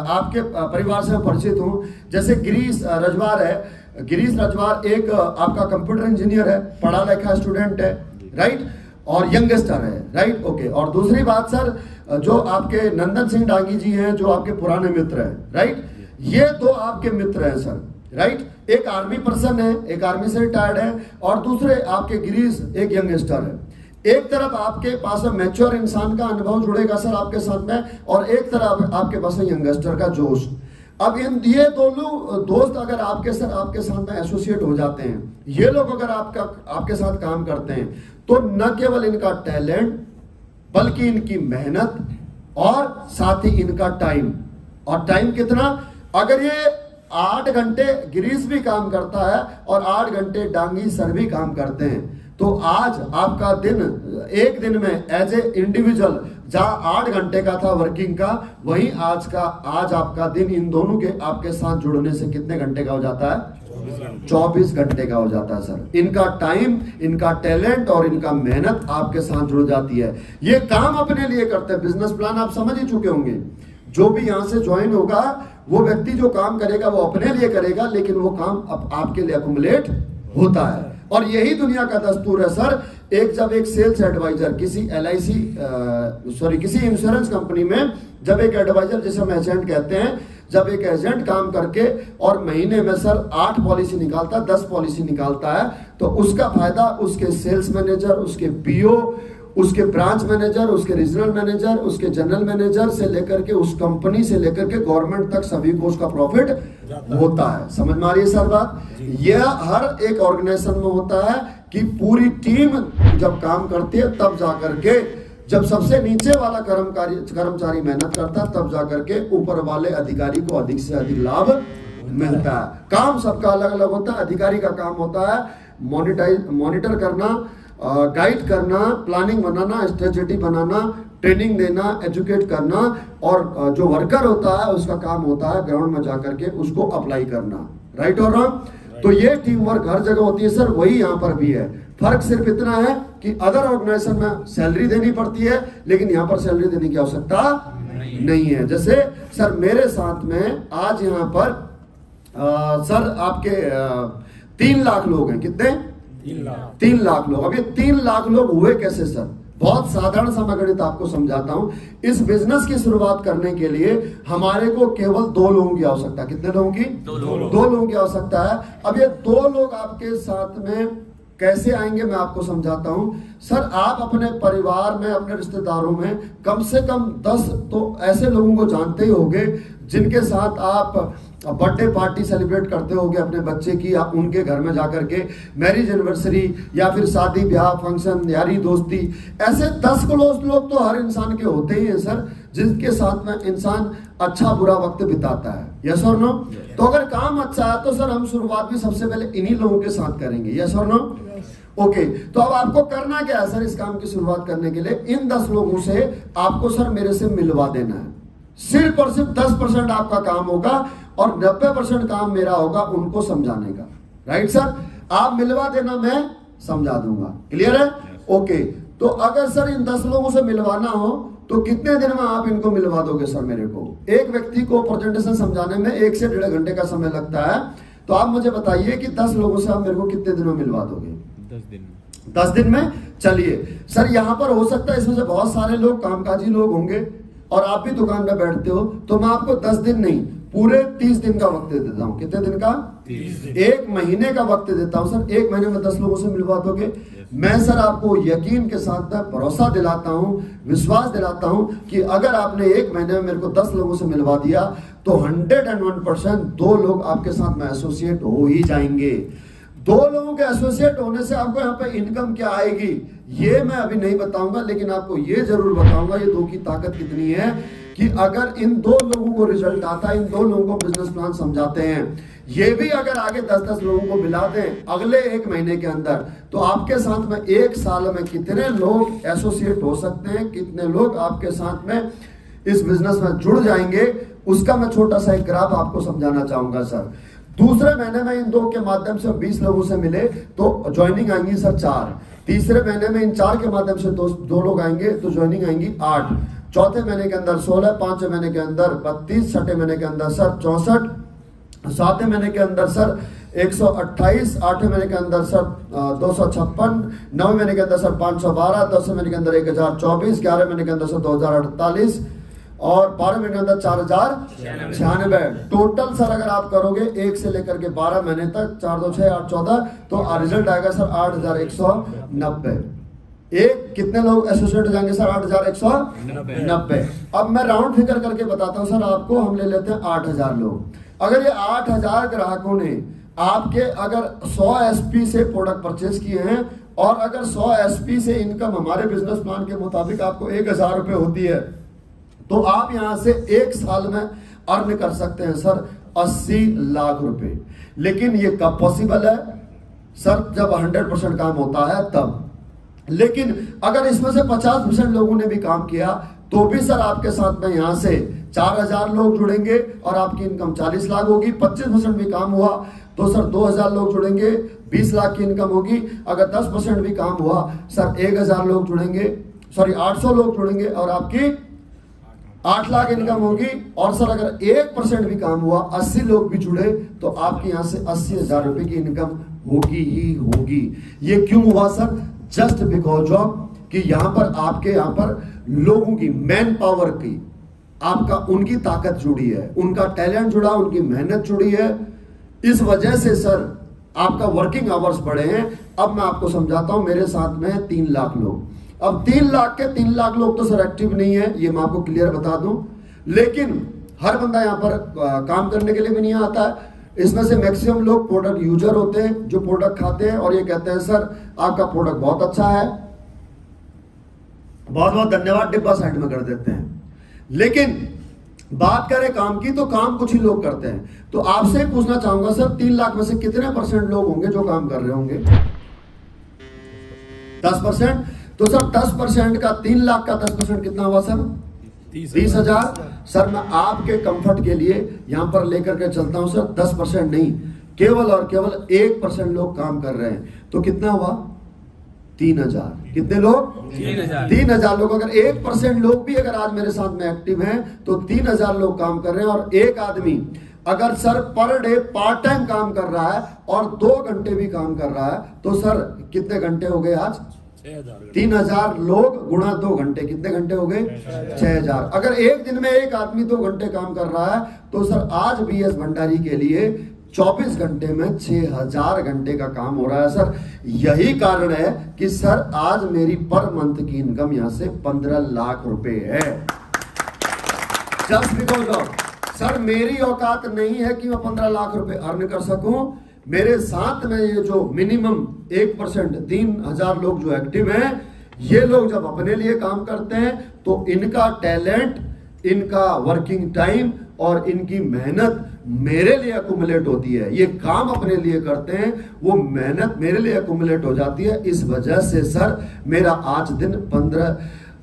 आपके परिवार से मैं परिचित हूं, जैसे गिरीश रजवार है। गिरीश रजवार एक आपका कंप्यूटर इंजीनियर है, पढ़ा लिखा स्टूडेंट है, राइट? और यंगस्टर है, राइट? ओके। और दूसरी बात सर, जो आपके नंदन सिंह डांगी जी हैं, जो आपके पुराने मित्र हैं, राइट? ये 2 आपके मित्र हैं सर, राइट? एक आर्मी पर्सन है, एक आर्मी से रिटायर्ड है, और दूसरे आपके गिरीश एक यंगस्टर है। एक तरफ आपके पास मैच्योर इंसान का अनुभव जुड़ेगा सर आपके साथ में, और एक तरफ आपके पास यंगस्टर का जोश। अब ये दोनों दोस्त अगर आपके साथ में एसोसिएट हो जाते हैं, ये लोग अगर आपके साथ काम करते हैं, तो न केवल इनका टैलेंट बल्कि इनकी मेहनत और साथ ही इनका टाइम। और टाइम कितना? अगर ये 8 घंटे गिरीश भी काम करता है और 8 घंटे डांगी सर भी काम करते हैं, तो आज आपका दिन, एक दिन में एज ए इंडिविजुअल जहां 8 घंटे का था वर्किंग का, वहीं आज आपका दिन इन दोनों के आपके साथ जुड़ने से कितने घंटे का हो जाता है? 24 घंटे का हो जाता है सर। इनका टाइम, इनका टैलेंट और इनका मेहनत आपके साथ जुड़ जाती है। ये काम अपने लिए करते हैं। बिजनेस प्लान आप समझ ही चुके होंगे। जो भी यहां से ज्वाइन होगा, वो व्यक्ति जो काम करेगा वो अपने लिए करेगा, लेकिन वो काम आपके लिए अकुमुलेट होता है। और यही दुनिया का दस्तूर है सर। जब एक सेल्स एडवाइजर किसी किसी इंश्योरेंस कंपनी में जब एक एडवाइजर, जिसे हम एजेंट कहते हैं, जब एक एजेंट काम करके और महीने में सर 8 पॉलिसी निकालता है, 10 पॉलिसी निकालता है, तो उसका फायदा उसके सेल्स मैनेजर, उसके पीओ, उसके ब्रांच मैनेजर, उसके रीजनल मैनेजर, उसके जनरल मैनेजर से लेकर के उस कंपनी से लेकर के गवर्नमेंट तक सभी को उसका प्रॉफिट होता है। समझ में आ रही है सर बात? यह हर एक ऑर्गेनाइजेशन में होता है कि पूरी टीम जब काम करती है, तब जाकर के, जब सबसे नीचे वाला कर्मचारी मेहनत करता है, तब जाकर के ऊपर वाले अधिकारी को अधिक से अधिक लाभ मिलता है। काम सबका अलग अलग होता है। अधिकारी का काम होता है मॉनिटर करना, गाइड करना, प्लानिंग बनाना, स्ट्रेटेजी बनाना, ट्रेनिंग देना, एजुकेट करना, और जो वर्कर होता है उसका काम होता है ग्राउंड में जाकर के उसको अप्लाई करना। राइट और रॉन्ग? तो ये टीम वर्क हर जगह होती है सर, वही यहाँ पर भी है। फर्क सिर्फ इतना है कि अदर ऑर्गेनाइजेशन में सैलरी देनी पड़ती है, लेकिन यहाँ पर सैलरी देने की आवश्यकता नहीं है। जैसे सर मेरे साथ में आज यहाँ पर सर आपके 3 लाख लोग हैं। कितने? 3 लाख लोग। अब ये 3 लाख लोग हुए कैसे सर? बहुत साधारण सा मैं गणित आपको समझाता हूं। इस बिजनेस की शुरुआत करने के लिए हमारे को केवल 2 लोगों की आवश्यकता है। कितने लोगों की? 2 लोगों की आवश्यकता है। अब ये 2 लोग आपके साथ में कैसे आएंगे मैं आपको समझाता हूं। सर आप अपने परिवार में, अपने रिश्तेदारों में कम से कम 10 तो ऐसे लोगों को जानते ही होंगे जिनके साथ आप बर्थडे पार्टी सेलिब्रेट करते होगे अपने बच्चे की, या उनके घर में जाकर के मैरिज एनिवर्सरी या फिर शादी ब्याह फंक्शन, यारी दोस्ती, ऐसे 10 क्लोज लोग तो हर इंसान के होते ही हैं सर, जिनके साथ में इंसान अच्छा बुरा वक्त बिताता है। यस और नो? तो अगर काम अच्छा है तो सर हम शुरुआत भी सबसे पहले इन्हीं लोगों के साथ करेंगे। यस और नो? ओके। तो अब आपको करना क्या है सर? इस काम की शुरुआत करने के लिए इन 10 लोगों से आपको सर मेरे से मिलवा देना है। सिर्फ और सिर्फ 10% आपका काम होगा और 90% काम मेरा होगा उनको समझाने का। Right sir? आप मिलवा देना, मैं समझा दूंगा। क्लियर है? ओके। तो अगर सर इन 10 लोगों से मिलवाना हो तो कितने दिन में आप इनको मिलवा दोगे सर मेरे को? एक व्यक्ति को प्रेजेंटेशन समझाने में 1 से 1.5 घंटे का समय लगता है। तो आप मुझे बताइए कि 10 लोगों से आप मेरे को कितने दिन में मिलवा दोगे? 10 दिन में। चलिए सर, यहां पर हो सकता है इसमें से बहुत सारे लोग कामकाजी लोग होंगे और आप भी दुकान में बैठते हो, तो मैं आपको 10 दिन नहीं, पूरे 30 दिन का वक्त दे देता हूं। कितने दिन का? 1 महीने का वक्त देता हूं सर। 1 महीने में 10 लोगों से मिलवा दोगे? मैं सर आपको यकीन के साथ भरोसा दिलाता हूं, विश्वास दिलाता हूं कि अगर आपने 1 महीने में मेरे को 10 लोगों से मिलवा दिया तो 101% 2 लोग आपके साथ में एसोसिएट हो ही जाएंगे। 2 लोगों के एसोसिएट होने से आपको यहाँ पे इनकम क्या आएगी ये मैं अभी नहीं बताऊंगा, लेकिन आपको ये जरूर बताऊंगा ये 2 की ताकत कितनी है कि अगर इन 2 लोगों को रिजल्ट आता है, इन 2 लोगों को बिजनेस प्लान समझाते हैं, ये भी अगर आगे 10-10 लोगों को मिला दें अगले 1 महीने के अंदर, तो आपके साथ में 1 साल में कितने लोग एसोसिएट हो सकते हैं, कितने लोग आपके साथ में इस बिजनेस में जुड़ जाएंगे, उसका मैं छोटा सा एक ग्राफ आपको समझाना चाहूंगा सर। दूसरे महीने में इन 2 के माध्यम से 20 लोगों से मिले तो ज्वाइनिंग आएंगी सर 4। तीसरे महीने में इन 4 के माध्यम से 2 लोग आएंगे तो ज्वाइनिंग आएंगी 8। चौथे महीने के अंदर 16, 5वें महीने के अंदर 32, 6ठे महीने के अंदर सर 64, 7वें महीने के अंदर सर 128, 8वें महीने के अंदर सर 256, 9वें महीने के अंदर सर 512, 10वें महीने के अंदर 1024, 11वें महीने के अंदर सर 2048 और 12वें महीने के अंदर 4096। टोटल सर अगर आप करोगे 1 से लेकर के 12 महीने तक 4, 2, 6, 8, 14 तो रिजल्ट आएगा सर 8190। कितने लोग एसोसिएट हो जाएंगे सर? 8190। अब मैं राउंड फिगर करके बताता हूं सर आपको। हम ले लेते हैं 8000 लोग। अगर ये 8000 ग्राहकों ने आपके अगर 100 एसपी से प्रोडक्ट परचेज किए हैं और अगर 100 एसपी से इनकम हमारे बिजनेस प्लान के मुताबिक आपको 1000 रुपए होती है, तो आप यहां से 1 साल में अर्न कर सकते हैं सर 80 लाख रुपए। लेकिन ये कब पॉसिबल है सर? जब 100% काम होता है तब। लेकिन अगर इसमें से 50% लोगों ने भी काम किया तो भी सर आपके साथ में यहां से 4000 लोग जुड़ेंगे और आपकी इनकम 40 लाख होगी। 25% भी काम हुआ तो सर 2000 लोग जुड़ेंगे, 20 लाख की इनकम होगी। अगर 10% भी काम हुआ सर 1000 लोग जुड़ेंगे, सॉरी 800 लोग जुड़ेंगे और आपकी 8 लाख इनकम होगी। और सर अगर 1% भी काम हुआ, 80 लोग भी जुड़े तो आपके यहां से 80,000 रुपए की इनकम होगी ही होगी। ये क्यों हुआ सर? जस्ट बिकॉज ऑफ कि यहां पर आपके यहां पर लोगों की मैन पावर की आपका उनकी ताकत जुड़ी है, उनका टैलेंट जुड़ा, उनकी मेहनत जुड़ी है। इस वजह से सर आपका वर्किंग आवर्स बढ़े हैं। अब मैं आपको समझाता हूं, मेरे साथ में है 3 लाख लोग। अब 3 लाख के 3 लाख लोग तो सर एक्टिव नहीं है, ये मैं आपको क्लियर बता दूं। लेकिन हर बंदा यहां पर काम करने के लिए भी नहीं आता है। इसमें से मैक्सिमम लोग प्रोडक्ट यूजर होते हैं, जो प्रोडक्ट खाते हैं और ये कहते हैं सर आपका प्रोडक्ट बहुत अच्छा है, बहुत बहुत धन्यवाद, डिब्बा साइड में कर देते हैं। लेकिन बात करें काम की तो काम कुछ ही लोग करते हैं। तो आपसे पूछना चाहूंगा सर 3 लाख में से कितने % लोग होंगे जो काम कर रहे होंगे? 10%। तो सर 10% का 3 लाख का 10% कितना हुआ सर? 30,000। सर मैं आपके कंफर्ट के लिए यहां पर लेकर के चलता हूं सर 10% नहीं, केवल और केवल 1% लोग काम कर रहे हैं तो कितना हुआ? 3,000। कितने लोग? 3,000 लोग। अगर 1% लोग भी अगर आज मेरे साथ में एक्टिव हैं तो 3,000 लोग काम कर रहे हैं। और एक आदमी अगर sir per day part time काम कर रहा है और 2 घंटे भी काम कर रहा है तो सर कितने घंटे हो गए आज? 3,000 लोग गुणा 2 घंटे, कितने घंटे हो गए? 6,000। अगर एक दिन में एक आदमी 2 घंटे काम कर रहा है तो सर आज BS भंडारी के लिए 24 घंटे में 6,000 घंटे का काम हो रहा है सर। यही कारण है कि सर आज मेरी पर मंथ की इनकम यहां से 15 लाख रुपए है। जस्ट बिकॉज ऑफ सर मेरी औकात नहीं है कि मैं 15 लाख रुपए अर्न कर सकूं। मेरे साथ में ये जो मिनिमम 1% 3,000 लोग जो एक्टिव हैं, ये लोग जब अपने लिए काम करते हैं तो इनका टैलेंट, इनका वर्किंग टाइम और इनकी मेहनत मेरे लिए अकुमुलेट होती है। ये काम अपने लिए करते हैं, वो मेहनत मेरे लिए अकुमुलेट हो जाती है। इस वजह से सर मेरा आज दिन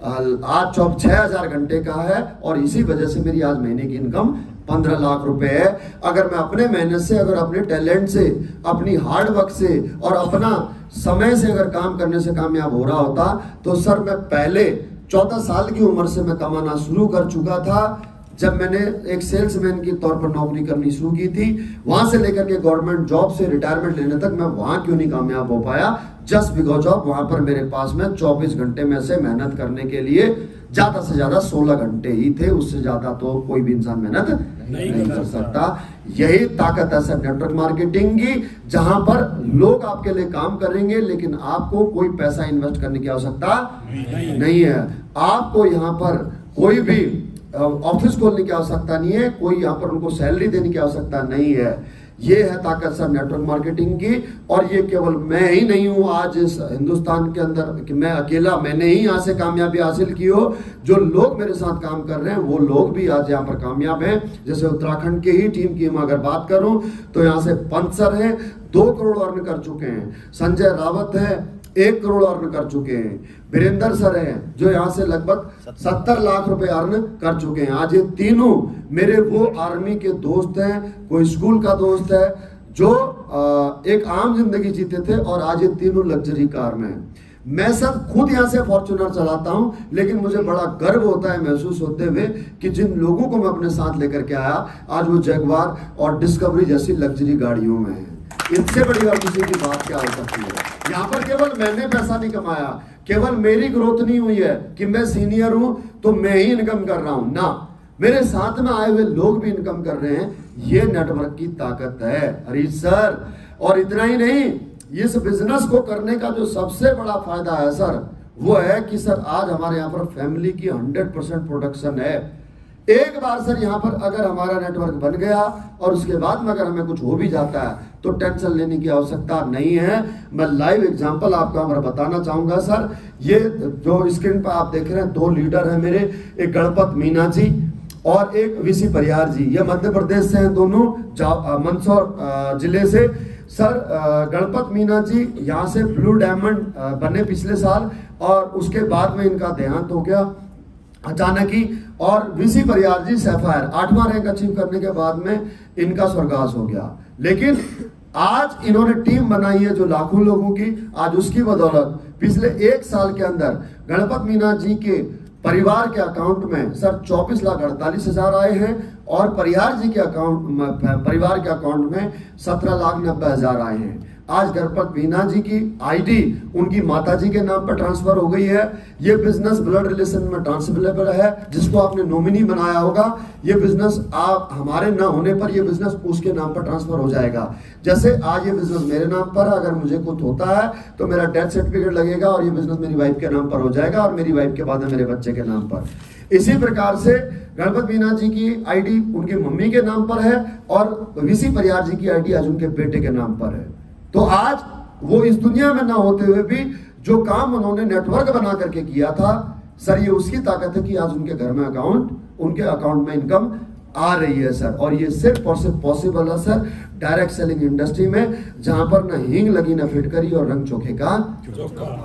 6,000 घंटे का है और इसी वजह से मेरी आज महीने की इनकम 15 लाख रुपए है। अगर मैं अपने मेहनत से, अगर अपने टैलेंट से, अपनी हार्ड वर्क से और अपना समय से अगर काम करने से कामयाब हो रहा होता तो सर मैं पहले 14 साल की उम्र से मैं कमाना शुरू कर चुका था। जब मैंने एक सेल्समैन के तौर पर नौकरी करनी शुरू की थी, वहां से लेकर के गवर्नमेंट जॉब से रिटायरमेंट लेने तक मैं वहां क्यों नहीं कामयाब हो पाया? जस्ट बिकॉज ऑफ वहां पर मेरे पास में 24 घंटे में से मेहनत करने के लिए ज्यादा से ज्यादा 16 घंटे ही थे। उससे ज्यादा तो कोई भी इंसान मेहनत नहीं कर सकता। यही ताकत है सर नेटवर्क मार्केटिंग की, जहां पर लोग आपके लिए काम करेंगे लेकिन आपको कोई पैसा इन्वेस्ट करने की आवश्यकता नहीं है। आपको यहाँ पर कोई भी ऑफिस खोलने की आवश्यकता नहीं है, कोई यहाँ पर उनको सैलरी देने की आवश्यकता नहीं है। ये है ताकत सर नेटवर्क मार्केटिंग की। और ये केवल मैं ही नहीं हूं आज इस हिंदुस्तान के अंदर कि मैं अकेला, मैंने ही यहाँ से कामयाबी हासिल की हो। जो लोग मेरे साथ काम कर रहे हैं वो लोग भी आज यहाँ पर कामयाब हैं। जैसे उत्तराखंड के ही टीम की मैं अगर बात करूं तो यहाँ से पंत सर है 2 करोड़ अर्न कर चुके हैं, संजय रावत है 1 करोड़ अर्न कर चुके हैं, वीरेंद्र सर हैं जो यहाँ से लगभग 70 लाख रुपए अर्न कर चुके हैं। आज ये तीनों मेरे वो आर्मी के दोस्त हैं, कोई स्कूल का दोस्त है जो एक आम जिंदगी जीते थे और आज ये तीनों लग्जरी कार में हैं। मैं सर खुद यहाँ से फॉर्च्यूनर चलाता हूँ, लेकिन मुझे बड़ा गर्व होता है महसूस होते हुए कि जिन लोगों को मैं अपने साथ लेकर के आया आज वो जगुआर और डिस्कवरी जैसी लग्जरी गाड़ियों में है। इससे बड़ी और किसी की बात क्या हो सकती है? यहाँ पर केवल मैंने पैसा नहीं कमाया, केवल मेरी ग्रोथ नहीं हुई है कि मैं सीनियर हूं तो मैं ही इनकम कर रहा हूं ना, मेरे साथ में आए हुए लोग भी इनकम कर रहे हैं। ये नेटवर्क की ताकत है हरीश सर। और इतना ही नहीं, इस बिजनेस को करने का जो सबसे बड़ा फायदा है सर वो है कि सर आज हमारे यहाँ पर फैमिली की 100% प्रोडक्शन है। एक बार सर यहाँ पर अगर हमारा नेटवर्क बन गया और उसके बाद में अगर हमें कुछ हो भी जाता है तो टेंशन लेने की आवश्यकता नहीं है। मैं लाइव एग्जांपल आपको हमारा बताना चाहूंगा सर। ये जो स्क्रीन पर आप देख रहे हैं 2 लीडर हैं मेरे, एक गणपत मीना जी और एक वीसी परिहार जी, ये मध्य प्रदेश से हैं दोनों, मंदसौर जिले से। सर गणपत मीना जी यहाँ से ब्लू डायमंड बने पिछले साल, और उसके बाद में इनका देहांत हो गया अचानक ही। और वीसी परिहार जी सैफायर 8वां रैंक अचीव करने के बाद में इनका स्वर्गवास हो गया। लेकिन आज इन्होंने टीम बनाई है जो लाखों लोगों की, आज उसकी बदौलत पिछले 1 साल के अंदर गणपत मीना जी के परिवार के अकाउंट में सर 24,48,000 आए हैं, और परिहार जी के परिवार के अकाउंट में 17,90,000 आए हैं। आज गणपत मीना जी की आईडी उनकी माता जी के नाम पर ट्रांसफर हो गई है। ये बिजनेस ब्लड रिलेशन में ट्रांसफरेबल है, जिसको आपने नॉमिनी बनाया होगा, ये बिजनेस आप हमारे ना होने पर ये बिजनेस उसके नाम पर ट्रांसफर हो जाएगा। जैसे आज ये बिजनेस मेरे नाम पर, अगर मुझे कुछ होता है तो मेरा डेथ सर्टिफिकेट लगेगा और ये बिजनेस मेरी वाइफ के नाम पर हो जाएगा, और मेरी वाइफ के बाद में मेरे बच्चे के नाम पर। इसी प्रकार से गणपत मीना जी की आईडी उनकी मम्मी के नाम पर है, और वीसी परिहार जी की आईडी आज उनके बेटे के नाम पर है। तो आज वो इस दुनिया में ना होते हुए भी जो काम उन्होंने नेटवर्क बना करके किया था सर, ये उसकी ताकत है कि आज उनके घर में उनके अकाउंट में इनकम आ रही है सर। और ये सिर्फ और सिर्फ पॉसिबल है सर डायरेक्ट सेलिंग इंडस्ट्री में, जहां पर ना हींग लगी ना फिटकरी और रंग चोखे का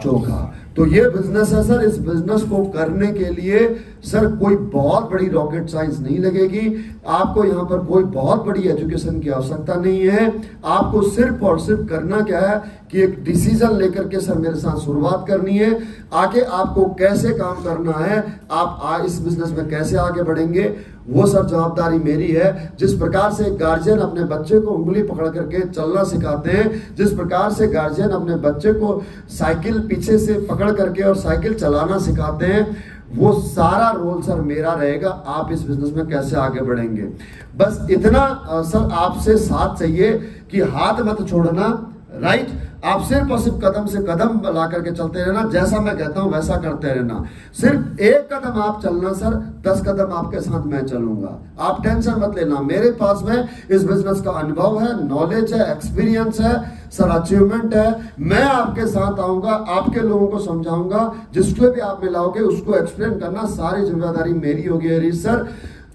चोखा। तो ये बिजनेस है सर। इस बिजनेस को करने के लिए सर कोई बहुत बड़ी रॉकेट साइंस नहीं लगेगी, आपको यहाँ पर कोई बहुत बड़ी एजुकेशन की आवश्यकता नहीं है। आपको सिर्फ और सिर्फ करना क्या है कि एक डिसीजन लेकर के सर मेरे साथ शुरुआत करनी है। आगे आपको कैसे काम करना है, आप इस बिजनेस में कैसे आगे बढ़ेंगे, वो सर जवाबदारी मेरी है। जिस प्रकार से गार्जियन अपने बच्चे को उंगली पकड़ करके चलना सिखाते हैं, जिस प्रकार से गार्जियन अपने बच्चे को साइकिल पीछे से पकड़ करके और साइकिल चलाना सिखाते हैं, वो सारा रोल सर मेरा रहेगा। आप इस बिजनेस में कैसे आगे बढ़ेंगे, बस इतना सर आपसे साथ चाहिए कि हाथ मत छोड़ना, राइट। आप सिर्फ और सिर्फ कदम से कदम ला करके चलते रहना, जैसा मैं कहता हूं वैसा करते रहना। सिर्फ 1 कदम आप चलना सर, 10 कदम आपके साथ मैं चलूंगा। आप टेंशन मत लेना, मेरे पास में इस बिजनेस का अनुभव है, नॉलेज है, एक्सपीरियंस है सर, अचीवमेंट है। मैं आपके साथ आऊंगा, आपके लोगों को समझाऊंगा, जिसको भी आप मिलाओगे उसको एक्सप्लेन करना सारी जिम्मेदारी मेरी होगी हरीश सर।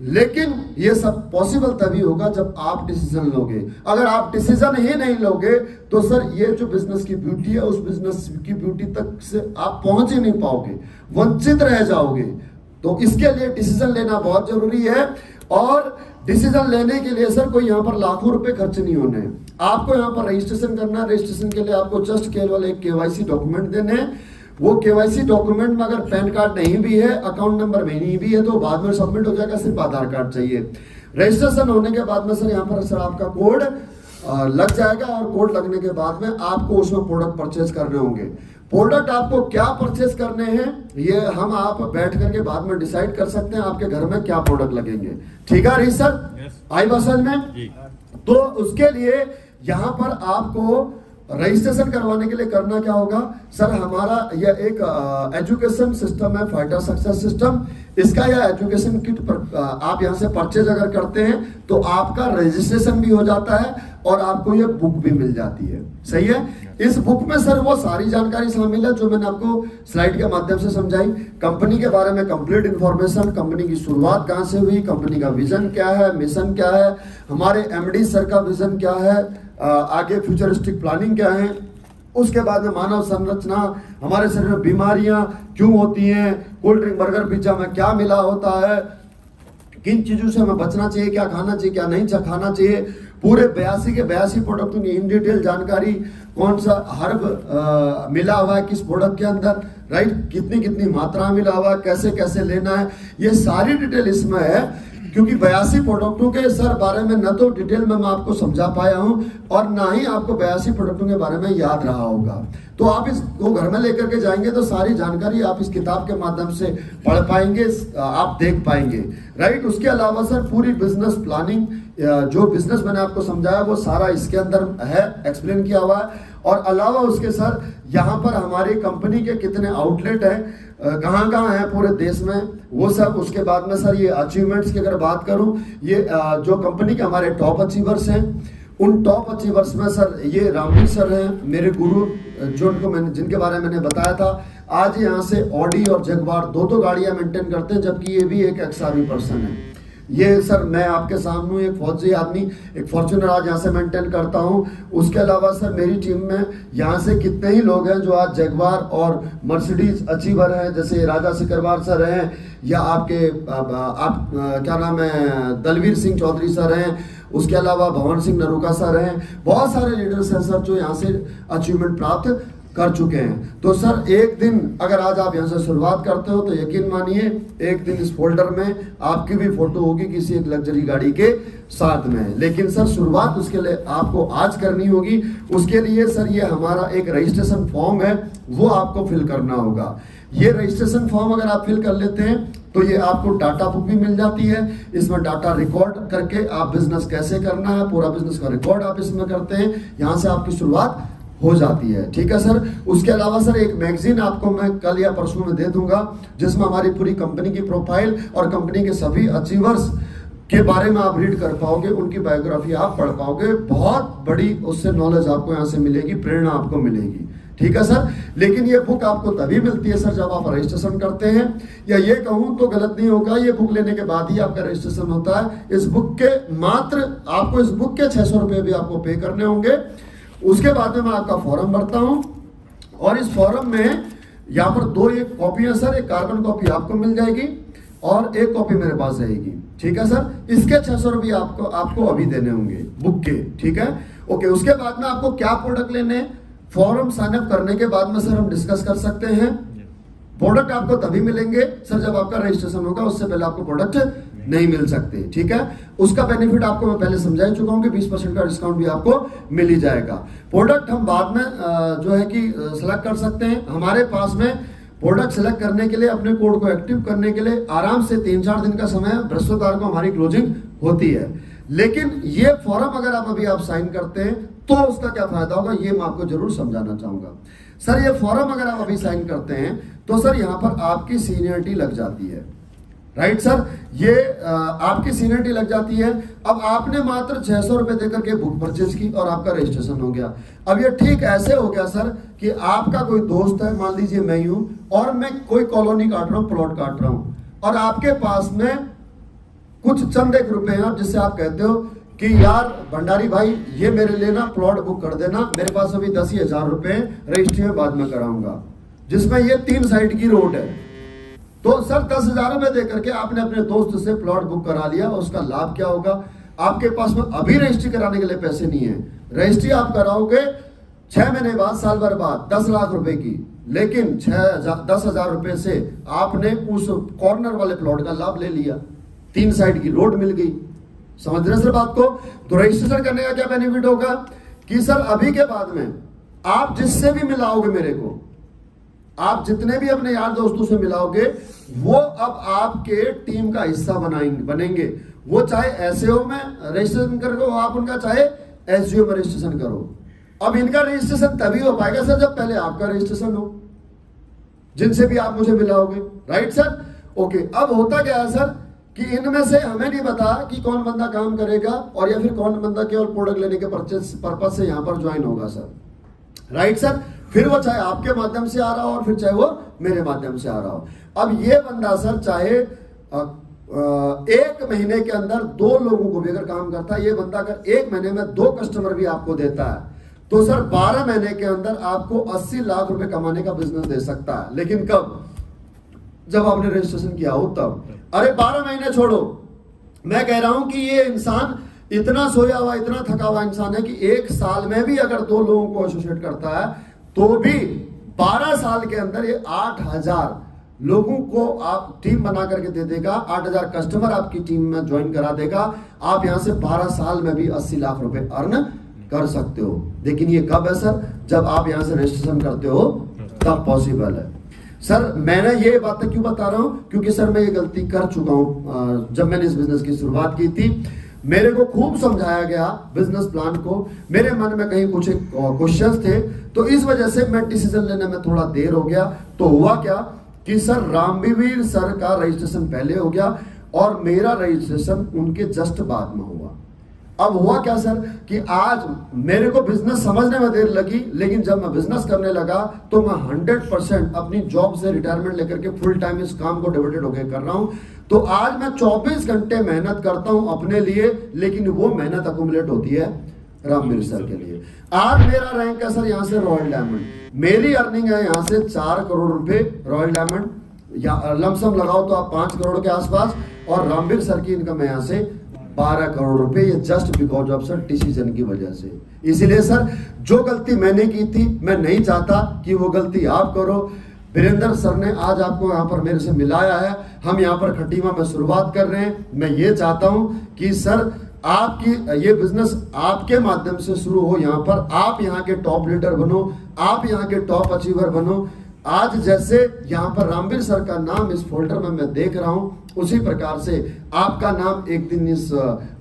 लेकिन ये सब पॉसिबल तभी होगा जब आप डिसीजन लोगे। अगर आप डिसीजन ही नहीं लोगे तो सर ये जो बिजनेस की ब्यूटी है, उस बिजनेस की ब्यूटी तक से आप पहुंच ही नहीं पाओगे, वंचित रह जाओगे। तो इसके लिए डिसीजन लेना बहुत जरूरी है, और डिसीजन लेने के लिए सर कोई यहाँ पर लाखों रुपए खर्च नहीं होने। आपको यहाँ पर रजिस्ट्रेशन करना है, रजिस्ट्रेशन के लिए आपको जस्ट केवल एक केवाईसी डॉक्यूमेंट देने हैं। वो केवाईसी डॉक्यूमेंट में अगर पैन कार्ड नहीं भी है, अकाउंट नंबर में नहीं भी है, तो बाद में सबमिट हो जाएगा, सिर्फ आधार कार्ड चाहिए। रजिस्ट्रेशन होने के बाद में सर यहाँ पर सर आपका कोड लग जाएगा, और कोड लगने के बाद में आपको उसमें प्रोडक्ट परचेज करने होंगे। प्रोडक्ट आपको क्या परचेज करने हैं ये हम आप बैठ करके बाद में डिसाइड कर सकते हैं, आपके घर में क्या प्रोडक्ट लगेंगे। ठीक है हरीश सर, आई बात समझ में? तो उसके लिए यहाँ पर आपको रजिस्ट्रेशन करवाने के लिए करना क्या होगा सर, हमारा यह एक एजुकेशन सिस्टम है, फाइटर सक्सेस सिस्टम। इसका यह एजुकेशन किट पर आप यहाँ से परचेज अगर करते हैं तो आपका रजिस्ट्रेशन भी हो जाता है, और आपको यह बुक भी मिल जाती है। सही है। इस बुक में सर वो सारी जानकारी शामिल है जो मैंने आपको स्लाइड के माध्यम से समझाई। कंपनी के बारे में कंप्लीट इंफॉर्मेशन, कंपनी की शुरुआत कहाँ से हुई, कंपनी का विजन क्या है, मिशन क्या है, हमारे एमडी सर का विजन क्या है, आगे फ्यूचरिस्टिक प्लानिंग क्या है, उसके बाद में मानव संरचना, हमारे शरीर में बीमारियां क्यों होती हैं, कोल्ड ड्रिंक बर्गर पिज्जा में क्या मिला होता है, किन चीजों से हमें बचना चाहिए, क्या खाना चाहिए क्या नहीं खाना चाहिए, पूरे 82 के 82 प्रोडक्टों की इन डिटेल जानकारी, कौन सा हर्ब मिला हुआ है किस प्रोडक्ट के अंदर, राइट, कितनी कितनी मात्रा मिला हुआ है, कैसे कैसे लेना है, ये सारी डिटेल इसमें है। क्योंकि 82 प्रोडक्टों के सर बारे में न तो डिटेल में मैं आपको समझा पाया हूं, और ना ही आपको 82 प्रोडक्टों के बारे में याद रहा होगा। तो आप इसको घर में लेकर के जाएंगे तो सारी जानकारी आप इस किताब के माध्यम से पढ़ पाएंगे, आप देख पाएंगे, राइट। उसके अलावा सर पूरी बिजनेस प्लानिंग, जो बिजनेस मैंने आपको समझाया वो सारा इसके अंदर है, एक्सप्लेन किया हुआ है। और अलावा उसके सर यहाँ पर हमारी कंपनी के कितने आउटलेट हैं, कहाँ कहाँ है पूरे देश में, वो सब। उसके बाद में सर ये अचीवमेंट्स की अगर बात करूं, ये जो कंपनी के हमारे टॉप अचीवर्स हैं, उन टॉप अचीवर्स में सर ये रामवीर सर हैं, मेरे गुरु, जो उनको मैंने जिनके बारे में मैंने बताया था। आज यहाँ से ऑडी और जगवार दो गाड़ियां मेंटेन करते हैं, जबकि ये भी एक एक्सआरवी पर्सन है। ये सर मैं आपके सामने हूँ, एक फौजी आदमी, एक फॉर्च्यूनर आज यहाँ से मेंटेन करता हूँ। उसके अलावा सर मेरी टीम में यहाँ से कितने ही लोग हैं जो आज जगवार और मर्सिडीज अचीवर हैं, जैसे राजा सिकरवार सर हैं, या आपके क्या नाम है दलवीर सिंह चौधरी सर हैं, उसके अलावा भवन सिंह नरूका सर हैं, बहुत सारे लीडर्स हैं सर जो यहाँ से अचीवमेंट प्राप्त कर चुके हैं। तो सर एक दिन अगर आज आप यहाँ से शुरुआत करते हो तो यकीन मानिए एक दिन इस फोल्डर में आपकी भी फोटो होगी किसी एक लग्जरी गाड़ी के साथ में। लेकिन सर शुरुआत उसके लिए आपको आज करनी होगी। उसके लिए सर ये हमारा एक रजिस्ट्रेशन फॉर्म है, वो आपको फिल करना होगा। ये रजिस्ट्रेशन फॉर्म अगर आप फिल कर लेते हैं तो ये आपको डाटा बुक भी मिल जाती है। इसमें डाटा रिकॉर्ड करके आप बिजनेस कैसे करना है, पूरा बिजनेस का रिकॉर्ड आप इसमें करते हैं, यहाँ से आपकी शुरुआत हो जाती है। ठीक है सर। उसके अलावा सर एक मैगजीन आपको मैं कल या परसों में दे दूंगा जिसमें हमारी पूरी कंपनी की प्रोफाइल और कंपनी के सभी अचीवर्स के बारे में आप रीड कर पाओगे, उनकी बायोग्राफी आप पढ़ पाओगे। बहुत बड़ी उससे नॉलेज आपको यहाँ से मिलेगी, प्रेरणा आपको मिलेगी। ठीक है सर। लेकिन ये बुक आपको तभी मिलती है सर जब आप रजिस्ट्रेशन करते हैं, या ये कहूं तो गलत नहीं होगा, ये बुक लेने के बाद ही आपका रजिस्ट्रेशन होता है। इस बुक के मात्र आपको इस बुक के 600 रुपये भी आपको पे करने होंगे। उसके बाद में मैं आपका फॉर्म भरता हूं और इस फॉर्म में यहाँ पर दो एक कॉपियां सर, एक कार्बन कॉपी आपको मिल जाएगी और एक कॉपी मेरे पास रहेगी। ठीक है सर। इसके 600 रुपये आपको अभी देने होंगे बुक के। ठीक है ओके। उसके बाद में आपको क्या प्रोडक्ट लेने, फॉर्म साइन अप करने के बाद में सर हम डिस्कस कर सकते हैं। प्रोडक्ट आपको तभी मिलेंगे सर जब आपका रजिस्ट्रेशन होगा, उससे पहले आपको प्रोडक्ट नहीं मिल सकते। ठीक है। उसका बेनिफिट आपको मैं पहले समझा ही चुका हूं कि 20% का डिस्काउंट भी आपको मिल ही जाएगा। प्रोडक्ट हम बाद में जो है कि सिलेक्ट कर सकते हैं। हमारे पास में प्रोडक्ट सिलेक्ट करने के लिए, अपने कोड को एक्टिव करने के लिए आराम से 3-4 दिन का समय, बृहस्पतिवार को हमारी क्लोजिंग होती है। लेकिन ये फॉर्म अगर आप साइन करते हैं तो उसका क्या फायदा होगा ये मैं आपको जरूर समझाना चाहूंगा। सर ये फॉर्म अगर आप अभी साइन करते हैं तो सर यहाँ पर आपकी सीनियरिटी लग जाती है। Right sir. ये आपकी सीनियरिटी लग जाती है। अब आपने मात्र 600 रुपए देकर के बुक परचेज की और आपका रजिस्ट्रेशन हो गया। अब ये ठीक ऐसे हो गया सर कि आपका कोई दोस्त है, मान लीजिए मैं ही हूं, और मैं कोई कॉलोनी काट रहा हूं, प्लॉट काट रहा हूं, और आपके पास में कुछ चंद एक रुपए हैं जिससे आप कहते हो कि यार भंडारी भाई ये मेरे लिए ना प्लॉट बुक कर देना, मेरे पास अभी 10,000 रुपए रजिस्ट्री में बाद में कराऊंगा, जिसमें ये 3 साइड की रोड है। तो सर 10,000 रुपए देकर के आपने अपने दोस्त से प्लॉट बुक करा लिया। उसका लाभ क्या होगा? आपके पास में अभी रजिस्ट्री कराने के लिए पैसे नहीं है। रजिस्ट्री आप कराओगे 6 महीने बाद, साल भर बाद 10 लाख रुपए की, लेकिन 10,000 रुपए से आपने उस कॉर्नर वाले प्लॉट का लाभ ले लिया, 3 साइड की रोड मिल गई। समझ रहे सर बात को? तो रजिस्ट्रेशन करने का क्या बेनिफिट होगा कि सर अभी के बाद में आप जिससे भी मिलाओगे, मेरे को आप जितने भी अपने यार दोस्तों से मिलाओगे, वो अब आपके टीम का हिस्सा बनेंगे। वो चाहे एसएओ में रजिस्ट्रेशन करो आप उनका, चाहे एसजीओ में रजिस्ट्रेशन करो। अब इनका रजिस्ट्रेशन तभी हो पाएगा सर जब पहले आपका रजिस्ट्रेशन हो, जिनसे भी आप मुझे मिलाओगे। Right sir. ओके। अब होता क्या है सर कि इनमें से हमें नहीं पता कि कौन बंदा काम करेगा और या फिर कौन बंदा केवल प्रोडक्ट लेने के पर्पज से यहां पर ज्वाइन होगा सर। Right sir. फिर वो चाहे आपके माध्यम से आ रहा हो और फिर चाहे वो मेरे माध्यम से आ रहा हो। अब ये बंदा सर चाहे 1 महीने के अंदर 2 लोगों को भी अगर काम करता है, ये बंदा अगर 1 महीने में 2 कस्टमर भी आपको देता है, तो सर 12 महीने के अंदर आपको 80 लाख रुपए कमाने का बिजनेस दे सकता है। लेकिन कब? जब आपने रजिस्ट्रेशन किया हो तब। अरे 12 महीने छोड़ो, मैं कह रहा हूं कि ये इंसान इतना सोया हुआ, इतना थका हुआ इंसान है कि 1 साल में भी अगर 2 लोगों को एसोसिएट करता है तो भी 12 साल के अंदर ये 8,000 लोगों को आप टीम बना करके दे देगा, 8,000 कस्टमर आपकी टीम में ज्वाइन करा देगा। आप यहां से 12 साल में भी 80 लाख रुपए अर्न कर सकते हो। लेकिन ये कब है सर? जब आप यहां से रजिस्ट्रेशन करते हो तब पॉसिबल है सर। मैंने ये बातें क्यों बता रहा हूं? क्योंकि सर मैं ये गलती कर चुका हूं। जब मैंने इस बिजनेस की शुरुआत की थी, मेरे को खूब समझाया गया बिजनेस प्लान को, मेरे मन में कहीं कुछ क्वेश्चंस थे, तो इस वजह से मैं डिसीजन लेने में थोड़ा देर हो गया। तो हुआ क्या कि सर रामवीर सर का रजिस्ट्रेशन पहले हो गया और मेरा रजिस्ट्रेशन उनके जस्ट बाद में हुआ। अब हुआ क्या सर कि आज मेरे को बिजनेस समझने में देर लगी, लेकिन जब मैं बिजनेस करने लगा तो मैं 100% अपनी जॉब से रिटायरमेंट लेकर के फुल टाइम इस काम को डिवोटेड होकर कर रहा हूं। तो आज मैं 24 घंटे मेहनत करता हूं अपने लिए, लेकिन वो मेहनत अकुमुलेट होती है रामवीर सर के लिए। आज मेरा रैंक है सर यहाँ से रॉयल डायमंड, मेरी अर्निंग है यहाँ से 4 करोड़ रुपए रॉयल डायमंड, या लमसम लगाओ तो आप 5 करोड़ के आसपास, और रामवीर सर की इनकम है यहाँ से 12 करोड़ रुपए, ये just because of sir decision की वजह से। इसीलिए सर जो गलती मैंने की थी, मैं नहीं चाहता कि वो गलती आप करो। वीरेंद्र सर ने आज आपको यहाँ पर मेरे से मिलाया है, हम यहाँ पर खटीमा में शुरुआत कर रहे हैं। मैं ये चाहता हूँ कि सर आपकी ये बिजनेस आपके माध्यम से शुरू हो, यहाँ पर आप यहाँ के टॉप लीडर बनो, आप यहाँ के टॉप अचीवर बनो। आज जैसे यहाँ पर रामवीर सर का नाम इस फोल्डर में मैं देख रहा हूँ, उसी प्रकार से आपका नाम एक दिन इस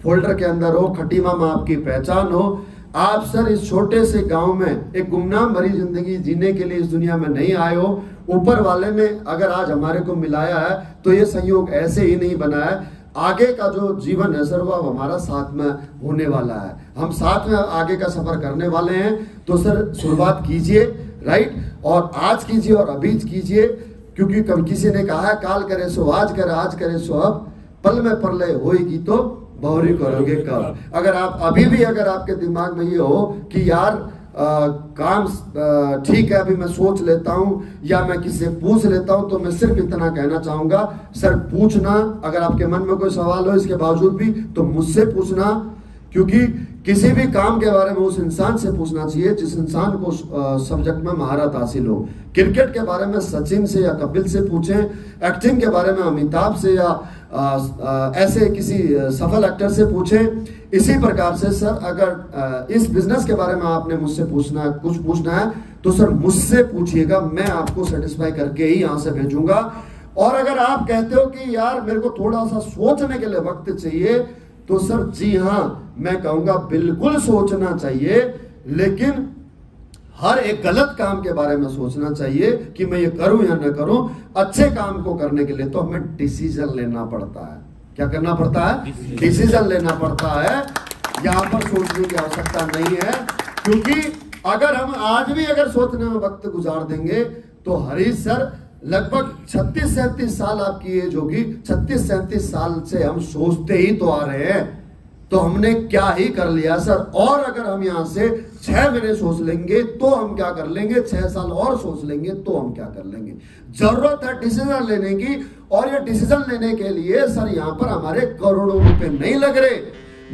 फोल्डर के अंदर हो, खटीमा में आपकी पहचान हो। आप सर इस छोटे से गांव में एक गुमनाम भरी जिंदगी जीने के लिए इस दुनिया में नहीं आए हो। ऊपर वाले ने अगर आज हमारे को मिलाया है तो ये संयोग ऐसे ही नहीं बना है। आगे का जो जीवन है सर वो अब हमारा साथ में होने वाला है, हम साथ में आगे का सफर करने वाले हैं। तो सर शुरुआत कीजिए, राइट, और आज कीजिए और अभी कीजिए, क्योंकि कभी किसी ने कहा है काल करे सो आज करे, आज करे सो अब, पल में प्रलय होएगी तो बहुरी करोगे कब। अगर आप अभी भी अगर आपके दिमाग में ये हो कि यार काम ठीक है, अभी मैं सोच लेता हूं या मैं किसी से पूछ लेता हूं, तो मैं सिर्फ इतना कहना चाहूंगा सर, पूछना, अगर आपके मन में कोई सवाल हो इसके बावजूद भी तो मुझसे पूछना, क्योंकि किसी भी काम के बारे में उस इंसान से पूछना चाहिए जिस इंसान को सब्जेक्ट में महारत हासिल हो। क्रिकेट के बारे में सचिन से या कपिल से पूछें, एक्टिंग के बारे में अमिताभ से या ऐसे किसी सफल एक्टर से पूछें। इसी प्रकार से सर अगर इस बिजनेस के बारे में आपने मुझसे पूछना है, कुछ पूछना है, तो सर मुझसे पूछिएगा, मैं आपको सेटिस्फाई करके ही यहाँ से भेजूंगा। और अगर आप कहते हो कि यार मेरे को थोड़ा सा सोचने के लिए वक्त चाहिए, तो सर जी हाँ, मैं कहूंगा बिल्कुल सोचना चाहिए, लेकिन हर एक गलत काम के बारे में सोचना चाहिए कि मैं ये करूं या न करूं। अच्छे काम को करने के लिए तो हमें डिसीजन लेना पड़ता है। क्या करना पड़ता है? डिसीजन लेना पड़ता है। यहाँ पर सोचने की आवश्यकता नहीं है, क्योंकि अगर हम आज भी अगर सोचने में वक्त गुजार देंगे तो हरीश सर लगभग 36-37 साल आपकी एज होगी, 36-37 साल से हम सोचते ही तो आ रहे हैं, तो हमने क्या ही कर लिया सर। और अगर हम यहां से 6 महीने सोच लेंगे तो हम क्या कर लेंगे, 6 साल और सोच लेंगे तो हम क्या कर लेंगे। जरूरत है डिसीजन लेने की, और ये डिसीजन लेने के लिए सर यहाँ पर हमारे करोड़ों रुपए नहीं लग रहे,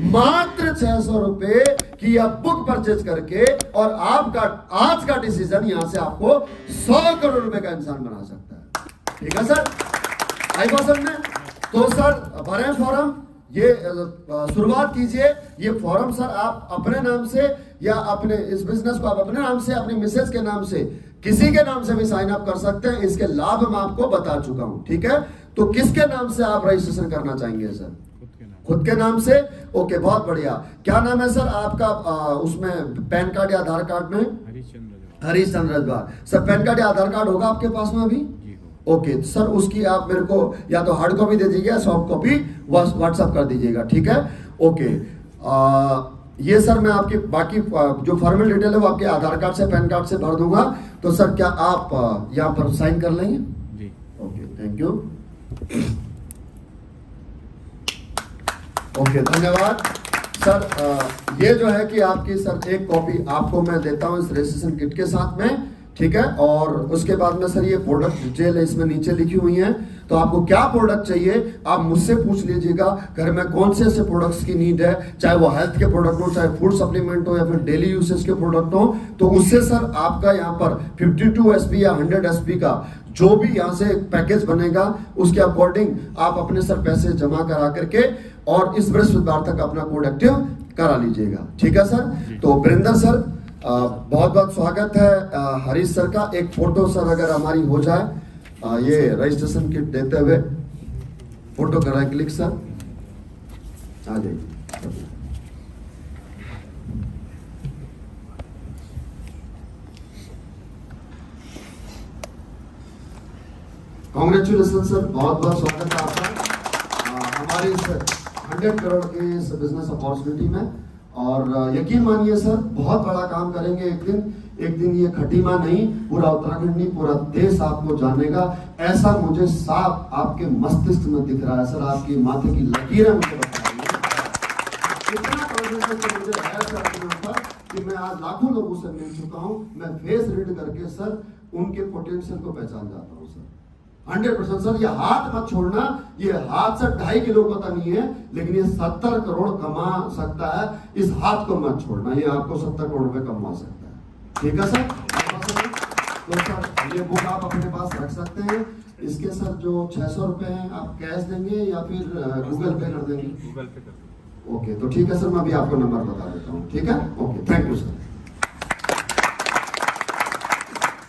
मात्र 600 रुपए की आप बुक परचेज करके, और आपका आज का डिसीजन यहां से आपको 100 करोड़ रुपए का इंसान बना सकता है। ठीक है सर, आई बात समझ में? तो सर भरें फॉर्म, ये शुरुआत कीजिए। ये फॉर्म सर आप अपने नाम से या अपने इस बिजनेस को आप अपने नाम से, अपनी मिसेज के नाम से, किसी के नाम से भी साइन अप कर सकते हैं। इसके लाभ मैं आपको बता चुका हूं, ठीक है? तो किसके नाम से आप रजिस्ट्रेशन करना चाहेंगे सर? खुद के नाम से। ओके, बहुत बढ़िया। क्या नाम है सर आपका उसमें पैन कार्ड या आधार कार्ड में? Harish Chandra Rajwar. Sir pan card या आधार कार्ड होगा आपके पास में अभी? ओके सर, उसकी आप मेरे को या तो हार्ड कॉपी दे दीजिएगा, सॉफ्ट कॉपी व्हाट्सएप कर दीजिएगा, ठीक है? ओके, ये सर मैं आपकी बाकी जो फॉर्मल डिटेल है वो आपके आधार कार्ड से, पैन कार्ड से भर दूंगा। तो सर क्या आप यहाँ पर साइन कर लेंगे? जी। Okay, thank you. ओके, धन्यवाद सर। ये जो है कि आपकी सर एक कॉपी आपको मैं देता हूँ इस रजिस्ट्रेशन किट के साथ में, ठीक है? और उसके बाद में सर ये प्रोडक्ट डिटेल इसमें नीचे लिखी हुई है, तो आपको क्या प्रोडक्ट चाहिए आप मुझसे पूछ लीजिएगा। घर में कौन से ऐसे प्रोडक्ट्स की नीड है, चाहे वो हेल्थ के प्रोडक्ट हो, चाहे फूड सप्लीमेंट हो, या फिर डेली यूसेज के प्रोडक्ट हो, तो उससे सर आपका यहाँ पर 52 SB या 100 SB का जो भी यहाँ से पैकेज बनेगा उसके अकॉर्डिंग आप अपने सर पैसे जमा करा करके और इस बृहस्पतिवार तक अपना कोड एक्टिव करा लीजिएगा, ठीक है सर? तो वीरेंद्र सर बहुत बहुत स्वागत है हरीश सर का। एक फोटो सर अगर हमारी हो जाए, ये रजिस्ट्रेशन किट देते हुए फोटो कराए क्लिक सर, आ जाइए। कांग्रेचुलेशन सर, बहुत बहुत स्वागत है आपका हमारे इस 100 करोड़ के इस बिजनेस अपॉर्चुनिटी में। और यकीन मानिए सर, बहुत बड़ा काम करेंगे एक दिन ये खटीमा नहीं, पूरा उत्तराखंड नहीं, पूरा देश आपको जानेगा। ऐसा मुझे साफ आपके मस्तिष्क में दिख रहा है सर, आपकी माथे की लकीरें मुझे बता रही हैं। इतना कॉन्फिडेंस मुझे है सर अपने ऊपर कि मैं आज लाखों लोगों से मिल चुका हूं, मैं फेस रीड करके सर उनके पोटेंशियल को पहचान जाता हूं सर। 100% सर, ये हाथ मत छोड़ना। ये हाथ से 2.5 किलो पता नहीं है, लेकिन ये 70 करोड़ कमा सकता है। इस हाथ को मत छोड़ना, ये आपको 70 करोड़ रुपए कमा सकता है। ठीक है सर? तो सर ये बुक आप अपने पास रख सकते हैं। इसके सर जो 600 रुपए हैं आप कैश देंगे या फिर गूगल पे कर देंगे?
गूगल पे कर।
ओके, तो ठीक है सर, मैं अभी आपको नंबर बता देता हूँ। ठीक है, ओके, थैंक यू सर।